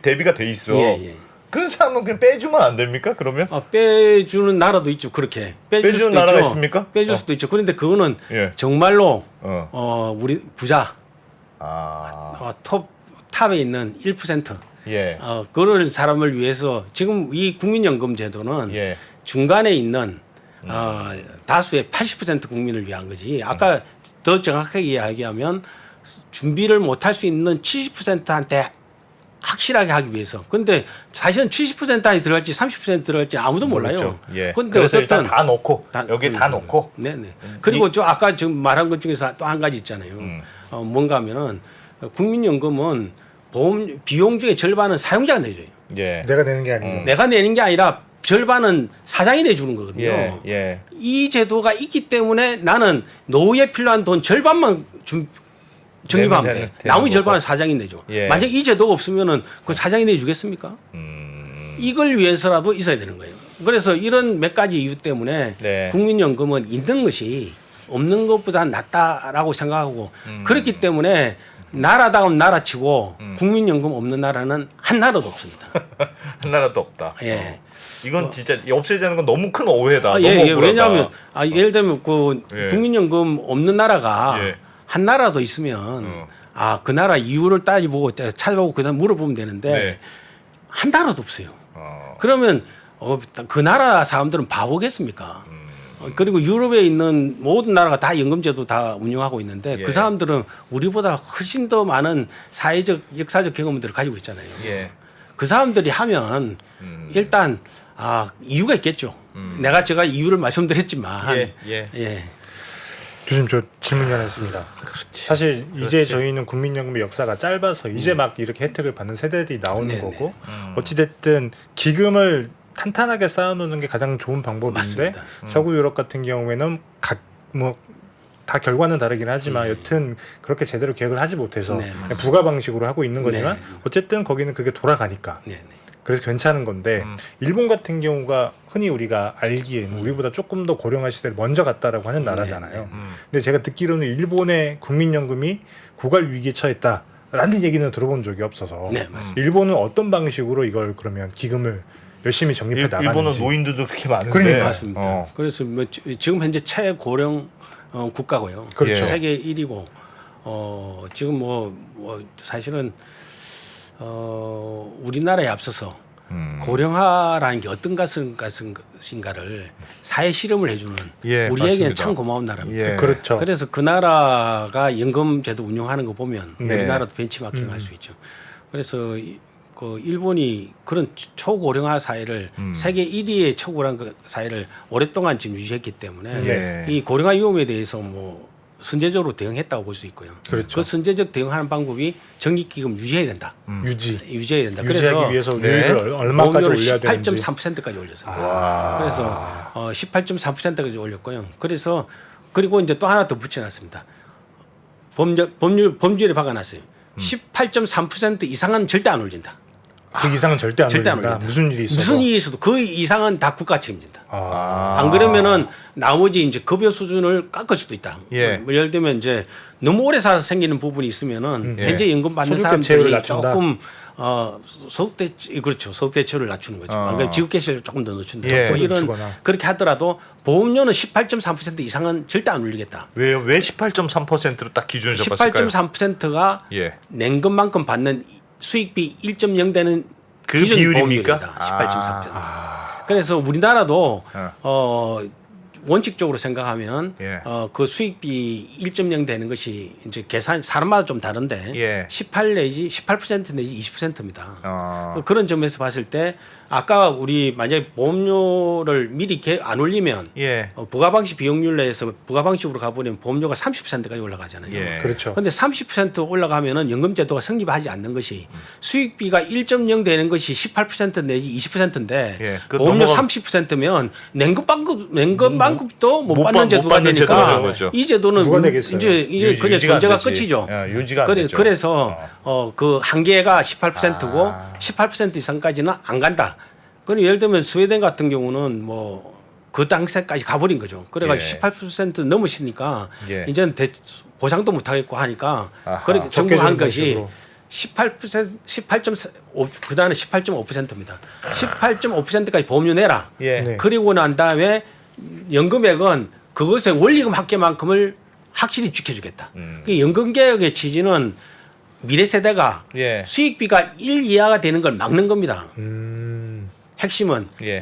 대비가 돼 있어. 예. 그런 사람은 그냥 빼주면 안 됩니까? 그러면? 빼주는 나라도 있죠. 그렇게 빼줄 빼주는 수도 나라가 있죠. 있습니까? 빼줄 수도 있죠. 그런데 그거는 예. 정말로 어. 우리 부자 탑에 있는 1% 예. 그런 사람을 위해서 지금 이 국민연금 제도는 예. 중간에 있는 다수의 80% 국민을 위한 거지. 아까 더 정확하게 이야기하면 준비를 못할 수 있는 70%한테 확실하게 하기 위해서. 그런데 사실은 70% 안에 들어갈지 30% 들어갈지 아무도 몰라요. 그렇죠. 예. 그런데 그래서 어쨌든 일단 다 넣고 여기 다 넣고. 네네. 그리고 저 아까 지금 말한 것 중에서 또 한 가지 있잖아요. 뭔가 하면은 국민연금은 보험 비용 중에 절반은 사용자가 내줘요. 예. 내가 내는 게 아니죠. 내가 내는 게 아니라 절반은 사장이 내주는 거거든요. 예. 예. 이 제도가 있기 때문에 나는 노후에 필요한 돈 절반만 적립하면 내면 돼. 되는 나머지 거고. 절반은 사장이 내줘. 예. 만약 이 제도가 없으면은 그 사장이 내주겠습니까? 이걸 위해서라도 있어야 되는 거예요. 그래서 이런 몇 가지 이유 때문에 네. 국민연금은 있는 것이 없는 것보다 낫다라고 생각하고 그렇기 때문에 나라다운 나라치고 국민연금 없는 나라는 한 나라도 없습니다. 한 나라도 없다. 예. 이건 진짜 없애자는 건 너무 큰 오해다. 너무 예, 억울하다. 왜냐하면 예를 들면 그 예. 국민연금 없는 나라가 예. 한 나라도 있으면 그 나라 이유를 따지고 찾아보고 그다음 물어보면 되는데 네. 한 나라도 없어요. 그러면 그 나라 사람들은 바보겠습니까? 그리고 유럽에 있는 모든 나라가 다 연금제도 다 운영하고 있는데 예. 그 사람들은 우리보다 훨씬 더 많은 사회적 역사적 경험들을 가지고 있잖아요. 예. 그 사람들이 하면 일단 이유가 있겠죠. 제가 이유를 말씀드렸지만 예. 예. 교수님 저 질문이 하나 있습니다. 사실 이제 그렇지. 저희는 국민연금의 역사가 짧아서 이제 막 이렇게 혜택을 받는 세대들이 나오는 네네. 거고 어찌됐든 기금을 탄탄하게 쌓아놓는 게 가장 좋은 방법인데 맞습니다. 서구 유럽 같은 경우에는 다 결과는 다르긴 하지만 여튼 그렇게 제대로 계획을 하지 못해서 네, 그냥 맞습니다. 부가 방식으로 하고 있는 거지만 네. 어쨌든 거기는 그게 돌아가니까 네. 그래서 괜찮은 건데 일본 같은 경우가 흔히 우리가 알기에는 우리보다 조금 더 고령화 시대를 먼저 갔다라고 하는 나라잖아요. 근데 제가 듣기로는 일본의 국민연금이 고갈 위기에 처했다라는 얘기는 들어본 적이 없어서 네, 맞습니다. 일본은 어떤 방식으로 이걸 그러면 기금을 열심히 적립해 나가는지. 일본은 노인들도 그렇게 많은데. 그러니까. 맞습니다. 그래서 지금 현재 최고령 국가고요. 그렇죠. 세계 1위고 지금 사실은 우리나라에 앞서서 고령화라는 게 어떤 것인가를 사회 실험을 해주는 예, 우리에게는 맞습니다. 참 고마운 나라입니다. 예. 그렇죠. 그래서 그 나라가 연금제도 운영하는 거 보면 네. 우리나라도 벤치마킹 할 수 있죠. 그래서 그 일본이 그런 초고령화 사회를 세계 1위의 초고령화 사회를 오랫동안 지금 유지했기 때문에 네. 이 고령화 위험에 대해서 뭐 선제적으로 대응했다고 볼 수 있고요. 그렇죠. 그 선제적 대응하는 방법이 적립기금 유지해야 된다. 유지해야 된다. 유지하기 그래서 위해서 네.利率을 얼마까지 보험료를 올려야 되는지. 18.3%까지 올렸어요. 그래서 18.4%까지 올렸고요. 그래서 그리고 이제 또 하나 더 붙여놨습니다. 법률에 박아놨어요. 18.3% 이상은 절대 안 올린다. 그 이상은 절대 안 절대 안 올린다. 올린다. 무슨 일이 있어도. 무슨 일이 있어도 그 이상은 다 국가 책임진다. 아. 안 그러면은 나머지 이제 급여 수준을 깎을 수도 있다. 예. 뭐 예를 들면 이제 너무 오래 살아서 생기는 부분이 있으면은 예. 현재 연금 받는 소득 대체율을 사람들이 낮춘다. 조금 소득 대체율을 낮추는 거죠. 안 그러면 지급 개시를 조금 더 늦춘다. 예. 뭐 이런 늦추거나. 그렇게 하더라도 보험료는 18.3% 이상은 절대 안 올리겠다. 왜 18.3%로 딱 기준을 잡았을까요? 18.3%가 예. 낸 것만큼 받는 수익비 1.0 되는 그 기준 비율입니까? 보험료입니다. 18.4%. 그래서 우리나라도 원칙적으로 생각하면 예. 그 수익비 1.0 되는 것이 이제 계산 사람마다 좀 다른데 예. 18 내지 18% 내지 20%입니다. 어. 그런 점에서 봤을 때 아까 우리 만약에 보험료를 미리 안 올리면 예. 부가방식 비용률 내에서 부가방식으로 가버리면 보험료가 30%까지 올라가잖아요. 예. 그렇죠. 그런데 30% 올라가면은 연금제도가 성립하지 않는 것이 수익비가 1.0 되는 것이 18% 내지 20%인데 예, 그 보험료 넘어가- 30%면 낸 것만큼도 못 못 받는 받- 제도가 못 받는 되니까 제도가 되는 거죠. 이 제도는 누가 내겠어요? 이제 그냥 유지가 안 전제가 되지. 끝이죠. 유지가 안 되죠. 그래서 그 한계가 18%고 18% 이상까지는 안 간다. 그럼 예를 들면 스웨덴 같은 경우는 뭐 그 당시까지 가버린 거죠. 그래가지고 예. 18% 넘으시니까 예. 이제는 보상도 못 하겠고 하니까 아하. 그렇게 적게 정부가 한 주는 것이 방식으로. 18.5 그다음에 18.5%입니다. 18.5%까지 보험료 내라. 예. 네. 그리고 난 다음에 연금액은 그것의 원리금 합계만큼을 확실히 지켜주겠다. 그 연금 개혁의 취지는 미래 세대가 예. 수익비가 1 이하가 되는 걸 막는 겁니다. 핵심은 예.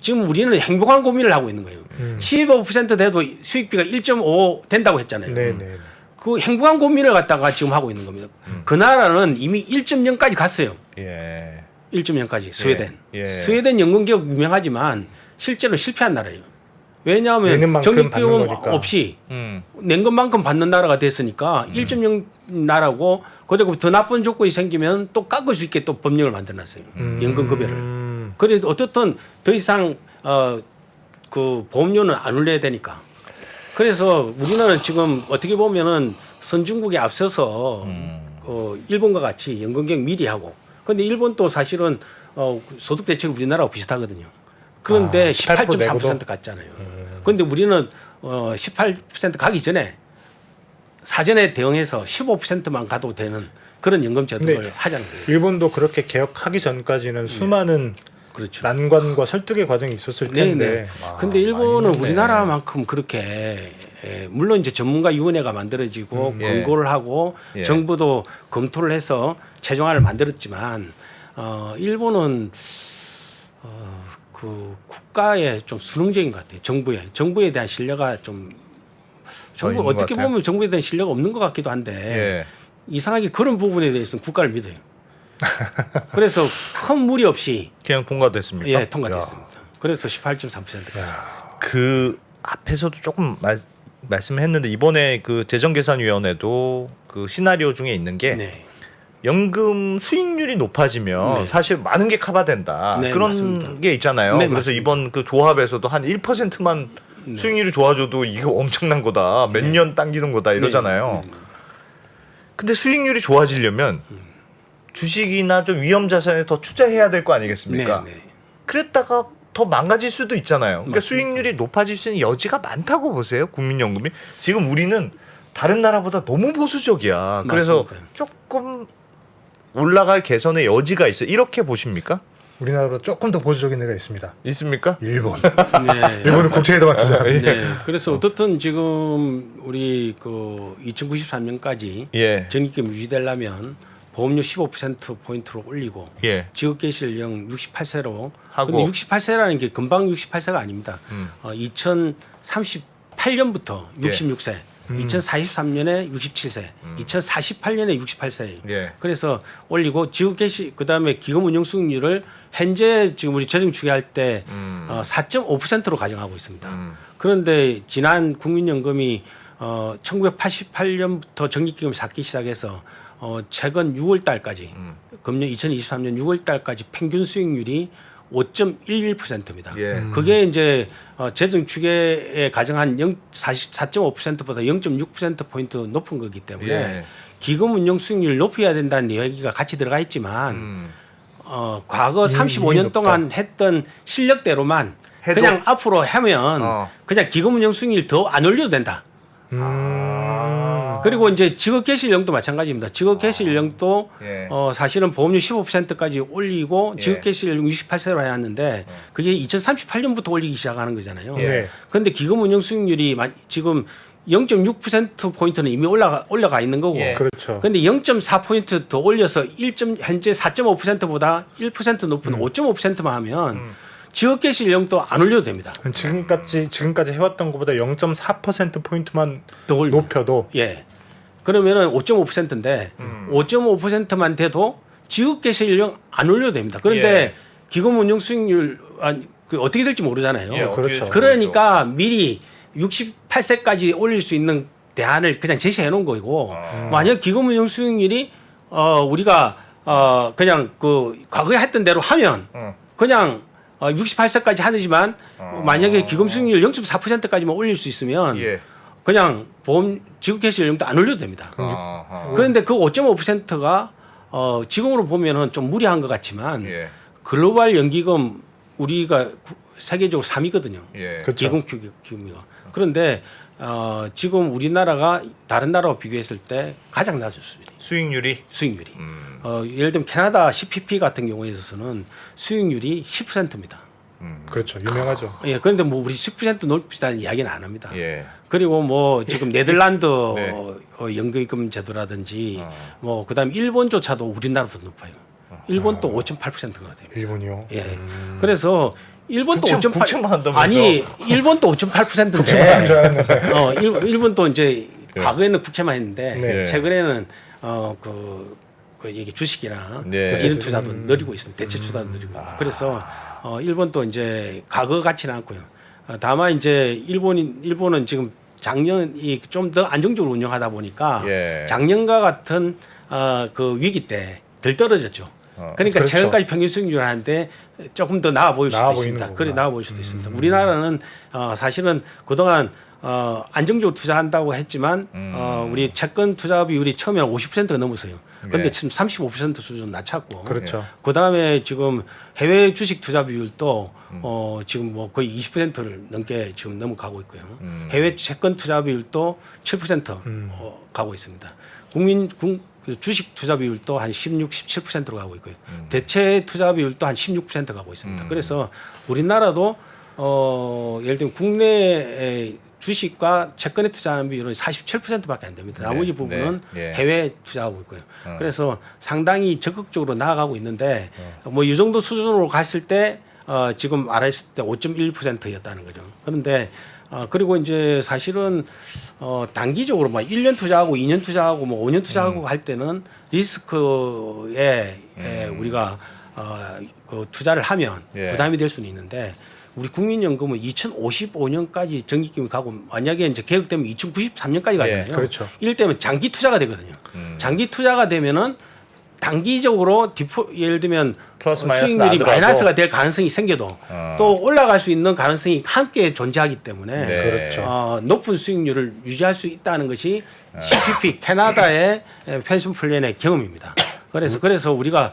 지금 우리는 행복한 고민을 하고 있는 거예요. 15% 돼도 수익비가 1.5 된다고 했잖아요. 네네. 그 행복한 고민을 갖다가 지금 하고 있는 겁니다. 그 나라는 이미 1.0까지 갔어요. 예. 1.0까지 스웨덴. 예. 스웨덴 연금 개혁 유명하지만 실제로 실패한 나라예요. 왜냐하면 내는 만큼 적립비용 받는 거니까. 없이 낸 것만큼 받는 나라가 됐으니까 1.0 나라고 그리고 더 나쁜 조건이 생기면 또 깎을 수 있게 또 법령을 만들어놨어요. 연금급여를. 그래도 어떻든 더 이상 그 보험료는 안 올려야 되니까. 그래서 우리나라는 지금 어떻게 보면은 선진국에 앞서서 일본과 같이 연금개혁 미리 하고. 그런데 일본도 사실은 소득 대책이 우리나라하고 비슷하거든요. 그런데 18.3% 갔잖아요. 그런데 우리는 18% 가기 전에 사전에 대응해서 15%만 가도 되는 그런 연금 제도를 근데 하자는 거예요. 일본도 그렇게 개혁하기 전까지는 수많은 그렇죠. 난관과 설득의 과정이 있었을 텐데. 네네. 근데 일본은 우리나라만큼 그렇게 물론 이제 전문가위원회가 만들어지고 예. 권고를 하고 예. 정부도 검토를 해서 최종안을 만들었지만 일본은 그 국가에 좀 수능적인 것 같아요. 정부에 대한 신뢰가 좀 정부 있는 것 어떻게 같아요? 보면 정부에 대한 신뢰가 없는 것 같기도 한데 예. 이상하게 그런 부분에 대해서는 국가를 믿어요. 그래서 큰 무리 없이 그냥 통과됐습니까? 예, 통과됐습니다. 그래서 18.3%. 그 앞에서도 조금 말씀했는데 이번에 그 재정계산위원회도 그 시나리오 중에 있는 게 네. 연금 수익률이 높아지면 네. 사실 많은 게 커버된다. 네, 그런 맞습니다. 게 있잖아요. 네, 그래서 맞습니다. 이번 그 조합에서도 한 1%만 수익률이 좋아져도 이거 엄청난 거다. 몇 년 당기는 거다 이러잖아요. 근데 수익률이 좋아지려면 주식이나 좀 위험 자산에 더 투자해야 될 거 아니겠습니까? 네, 네. 그랬다가 더 망가질 수도 있잖아요. 그러니까 맞습니다. 수익률이 높아질 수 있는 여지가 많다고 보세요. 국민연금이. 지금 우리는 다른 나라보다 너무 보수적이야. 그래서 맞습니다. 조금 올라갈 개선의 여지가 있어요. 이렇게 보십니까? 우리나라보다 조금 더 보수적인 데가 있습니다. 있습니까? 일본. 네. 일본은 국채에다만 투자합니다. 네. 그래서 어떻든 지금 우리 그 2093년까지 예. 적립금 유지되려면 보험료 15% 포인트로 올리고 예. 지급개시연령 68세로 하고. 근데 68세라는 게 금방 68세가 아닙니다. 2038년부터 66세, 2043년에 67세, 2048년에 68세. 예. 그래서 올리고 지급개시 그다음에 기금운용 수익률을 현재 지금 우리 재정축의할 때 4.5%로 가정하고 있습니다. 그런데 지난 국민연금이 1988년부터 적립기금을 쌓기 시작해서 최근 6월 달까지 금년 2023년 6월 달까지 평균 수익률이 5.11%입니다. 예. 그게 이제 재정 추계에 가정한 4.5%보다 0.6% 포인트 높은 거기 때문에 예. 기금 운용 수익률을 높여야 된다는 이야기가 같이 들어가 있지만 과거 35년 동안 했던 실력대로만 해도? 그냥 앞으로 하면 그냥 기금 운용 수익률 더 안 올려도 된다. 그리고 이제 지급 개시연령도 마찬가지입니다. 지급 개시연령도 예. 사실은 보험료 15%까지 올리고 예. 지급 개시연령 68세로 해놨는데 그게 2038년부터 올리기 시작하는 거잖아요. 네. 그런데 기금 운용 수익률이 지금 0.6% 포인트는 이미 올라가 있는 거고. 예. 그렇죠. 근데 0.4 포인트 더 올려서 현재 4.5%보다 1% 높은 5.5%만 하면 지급 개시연령도 안 올려도 됩니다. 지금까지 해왔던 것보다 0.4% 포인트만 더 올려. 높여도 예. 그러면은 5.5%인데 5.5%만 돼도 지급 개시연령 안 올려도 됩니다. 그런데 예. 기금 운용 수익률 어떻게 될지 모르잖아요. 예, 그렇죠. 그러니까 미리 68세까지 올릴 수 있는 대안을 그냥 제시해 놓은 거고 만약 기금 운용 수익률이 우리가 그냥 그 과거에 했던 대로 하면 그냥 68세까지 하지만 만약에 기금 수익률 0.4%까지만 올릴 수 있으면 예. 그냥 보험 지급 개시연령도 안 올려도 됩니다. 아하. 그런데 그 5.5%가 지금으로 보면은 좀 무리한 것 같지만 예. 글로벌 연기금 우리가 세계적으로 3위거든요. 예. 그렇죠. 기금 규모가. 그런데 지금 우리나라가 다른 나라와 비교했을 때 가장 낮은 수익률이. 예를 들면 캐나다 CPP 같은 경우에 있어서는 수익률이 10%입니다. 그렇죠. 유명하죠. 예, 그런데 뭐 우리 10% 높이다는 이야기는 안 합니다. 예. 그리고 뭐 지금 네덜란드 네. 연금이금 제도라든지 뭐 그다음 일본조차도 우리나라보다 높아요. 일본도 5.8%가 돼요. 일본이요. 예. 그래서 일본도 국채- 5.8 국채만 한다면서. 아니 일본도 5.8%인데 일본도 이제 예. 과거에는 국채만 했는데 네. 최근에는 이게 주식이나 네. 이런 투자도 늘리고 있습니다. 대체 투자도 늘리고 있고. 그래서 일본도 이제 과거 같지는 않고요. 다만 이제 일본은 지금 작년이 좀 더 안정적으로 운영하다 보니까 예. 작년과 같은 그 위기 때 덜 떨어졌죠. 그러니까 그렇죠. 최근까지 평균 수익률을 하는데 조금 더 나아 보일 수도 나아 있습니다. 보이는 그래 거구나. 나아 보일 수도 있습니다. 우리나라는 사실은 그동안 안정적으로 투자한다고 했지만 우리 채권 투자 비율이 처음에는 50%가 넘었어요. 그런데 네. 지금 35% 수준 낮췄고 그렇죠. 그다음에 지금 해외 주식 투자 비율도 지금 뭐 거의 20%를 넘게 지금 넘어가고 있고요. 해외 채권 투자 비율도 7% 가고 있습니다. 주식 투자 비율도 한 16, 17%로 가고 있고요. 대체 투자 비율도 한 16% 가고 있습니다. 그래서 우리나라도 예를 들면 국내 주식과 채권에 투자하는 비율은 47%밖에 안 됩니다. 나머지 네, 부분은 네, 예. 해외에 투자하고 있고요. 그래서 상당히 적극적으로 나아가고 있는데 뭐 이 정도 수준으로 갔을 때 지금 말했을 때 5.1%였다는 거죠. 그런데 그리고 이제 사실은 단기적으로 뭐 1년 투자하고 2년 투자하고 뭐 5년 투자하고 할 때는 리스크에 우리가 그 투자를 하면 예. 부담이 될 수는 있는데 우리 국민연금은 2055년까지 적립기금이 가고 만약에 이제 개혁되면 2093년까지 가잖아요. 예, 그렇죠. 이럴 때면 장기 투자가 되거든요. 장기 투자가 되면은 단기적으로 예를 들면 플러스 마이너스 수익률이 나더라도. 마이너스가 될 가능성이 생겨도 또 올라갈 수 있는 가능성이 함께 존재하기 때문에 네. 그렇죠. 높은 수익률을 유지할 수 있다는 것이 CPP 캐나다의 펜션 플랜의 경험입니다. 그래서 우리가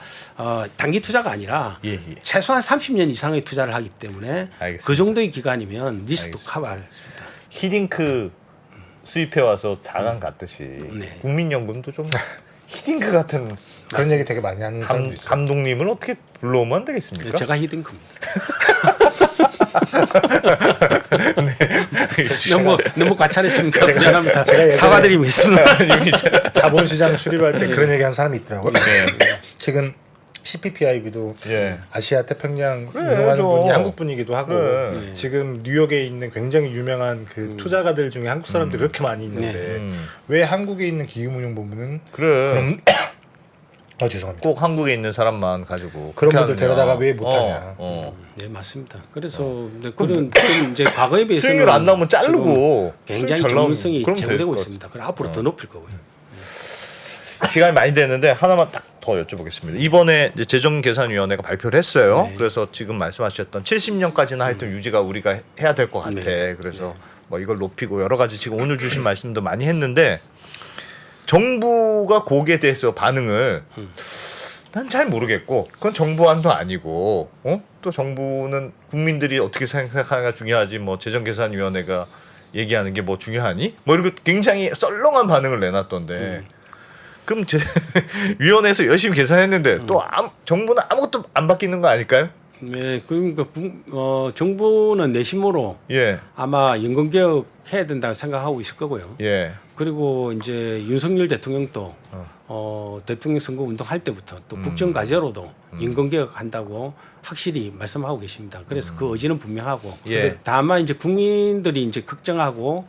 단기 투자가 아니라 예, 예. 최소한 30년 이상의 투자를 하기 때문에 알겠습니다. 그 정도의 기간이면 리스크도 알겠습니다. 커버할 수 있다. 히딩크 수입해 와서 4강 갔듯이 네. 국민연금도 좀 히딩크 같은 그런 얘기 되게 많이 하는 사람도 있어요. 감독님을 어떻게 불러오면 안 되겠습니까? 제가 히딩크입니다. 너무 과찬했습니까? 미안합니다. 제가 예전에 사과드리겠습니다. 자본시장 출입할 때 그런 얘기한 사람이 있더라고요. 최근 CPPIB도 예. 아시아 태평양 그래, 운영하는 저. 분이 한국 분이기도 하고 그래. 지금 뉴욕에 있는 굉장히 유명한 그 투자가들 중에 한국 사람들이 그렇게 많이 있는데 왜 한국에 있는 기금운용본부는 그래. 그런 죄송합니다. 꼭 한국에 있는 사람만 가지고 그런 그렇게 분들 데려다가 하느냐. 왜 못하냐. 네 맞습니다. 그래서 그런 이제 과거에 비해서는 수익률 안 나오면 자르고 지금 굉장히 수익 잘 나오면 전문성이 그럼 제고되고 될것 있습니다. 그럼 앞으로 더 높일 거고요. 시간이 많이 됐는데 하나만 딱 더 여쭤보겠습니다. 이번에 이제 재정계산위원회가 발표를 했어요. 네. 그래서 지금 말씀하셨던 70년까지는 하여튼 유지가 우리가 해야 될 것 같아. 네. 그래서 뭐 이걸 높이고 여러 가지 지금 오늘 주신 말씀도 많이 했는데 정부가 거기에 대해서 반응을 난 잘 모르겠고 그건 정부안도 아니고 또 정부는 국민들이 어떻게 생각하느가 중요하지 뭐 재정계산위원회가 얘기하는 게 뭐 중요하니? 뭐 이렇게 굉장히 썰렁한 반응을 내놨던데 그럼 위원회에서 열심히 계산했는데 또 정부는 아무것도 안 바뀌는 거 아닐까요? 네, 그러니까 정부는 내심으로 예, 아마 연금개혁 해야 된다고 생각하고 있을 거고요. 예, 그리고 이제 윤석열 대통령도 대통령 선거 운동할 때부터 또 국정과제로도 연금개혁 한다고 확실히 말씀하고 계십니다. 그래서 그 의지는 분명하고 예. 근데 다만 이제 국민들이 이제 걱정하고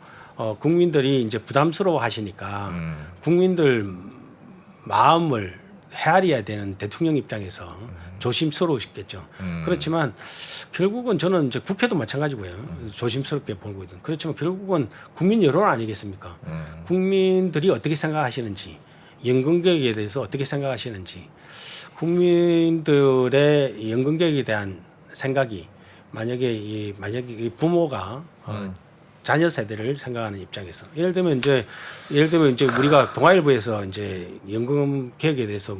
국민들이 이제 부담스러워 하시니까 국민들 마음을 헤아려야 되는 대통령 입장에서 조심스러우시겠죠. 그렇지만 결국은 저는 이제 국회도 마찬가지고요. 조심스럽게 보고 있는. 그렇지만 결국은 국민 여론 아니겠습니까? 국민들이 어떻게 생각하시는지, 연금개혁에 대해서 어떻게 생각하시는지, 국민들의 연금개혁에 대한 생각이 만약에 이 부모가 자녀 세대를 생각하는 입장에서 예를 들면 이제 우리가 동아일보에서 이제 연금 개혁에 대해서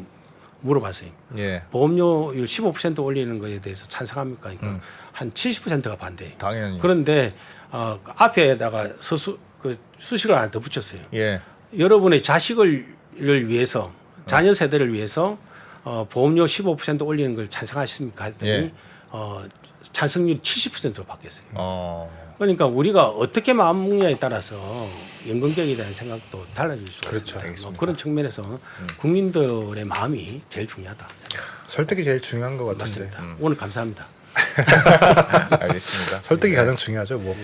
물어봤어요. 예, 보험료율 15% 올리는 것에 대해서 찬성합니까? 그러니까 한 70%가 반대해요. 당연히. 그런데 앞에다가 수식을 하나 더 붙였어요. 예, 여러분의 자식을 위해서 자녀 세대를 위해서 보험료 15% 올리는 걸 찬성하십니까? 했더니 예. 찬성률이 70%로 바뀌었어요. 그러니까 우리가 어떻게 마음먹냐에 따라서 연금개혁에 대한 생각도 달라질 수가 그렇죠. 있습니다. 뭐 그런 측면에서 국민들의 마음이 제일 중요하다. 설득이 제일 중요한 것 같은데. 맞습니다. 오늘 감사합니다. 알겠습니다. 설득이 가장 중요하죠. 뭐.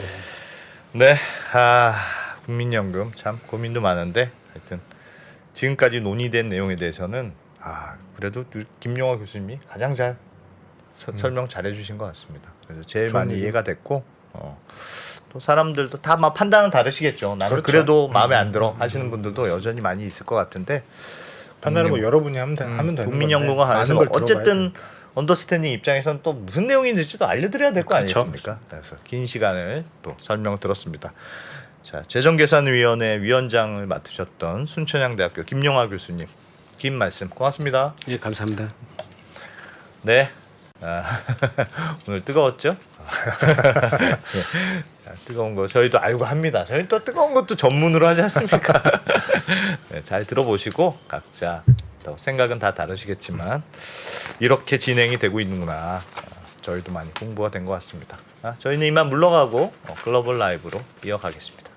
네, 국민연금 참 고민도 많은데 하여튼 지금까지 논의된 내용에 대해서는 그래도 김용화 교수님이 가장 잘 설명 잘해주신 것 같습니다. 그래서 제일 많이 이해가 됐고 또 사람들도 다 막 판단은 다르시겠죠. 나는 그렇죠. 그래도 마음에 안 들어 하시는 분들도 여전히 많이 있을 것 같은데 판단은 뭐 여러분이 하면 되는 국민연금과 건데 관해서 많은 걸 어쨌든 언더스탠딩 입장에서는 또 무슨 내용이 있는지도 알려드려야 될 거 그렇죠. 아니겠습니까? 그래서 긴 시간을 또 설명 들었습니다. 자, 재정계산위원회 위원장을 맡으셨던 순천향대학교 김용화 교수님 긴 말씀 고맙습니다. 예, 감사합니다. 네, 오늘 뜨거웠죠? 네, 뜨거운 거 저희도 알고 합니다. 저희 또 뜨거운 것도 전문으로 하지 않습니까? 네, 잘 들어보시고 각자 또 생각은 다 다르시겠지만 이렇게 진행이 되고 있는구나. 저희도 많이 공부가 된 것 같습니다. 저희는 이만 물러가고 글로벌 라이브로 이어가겠습니다.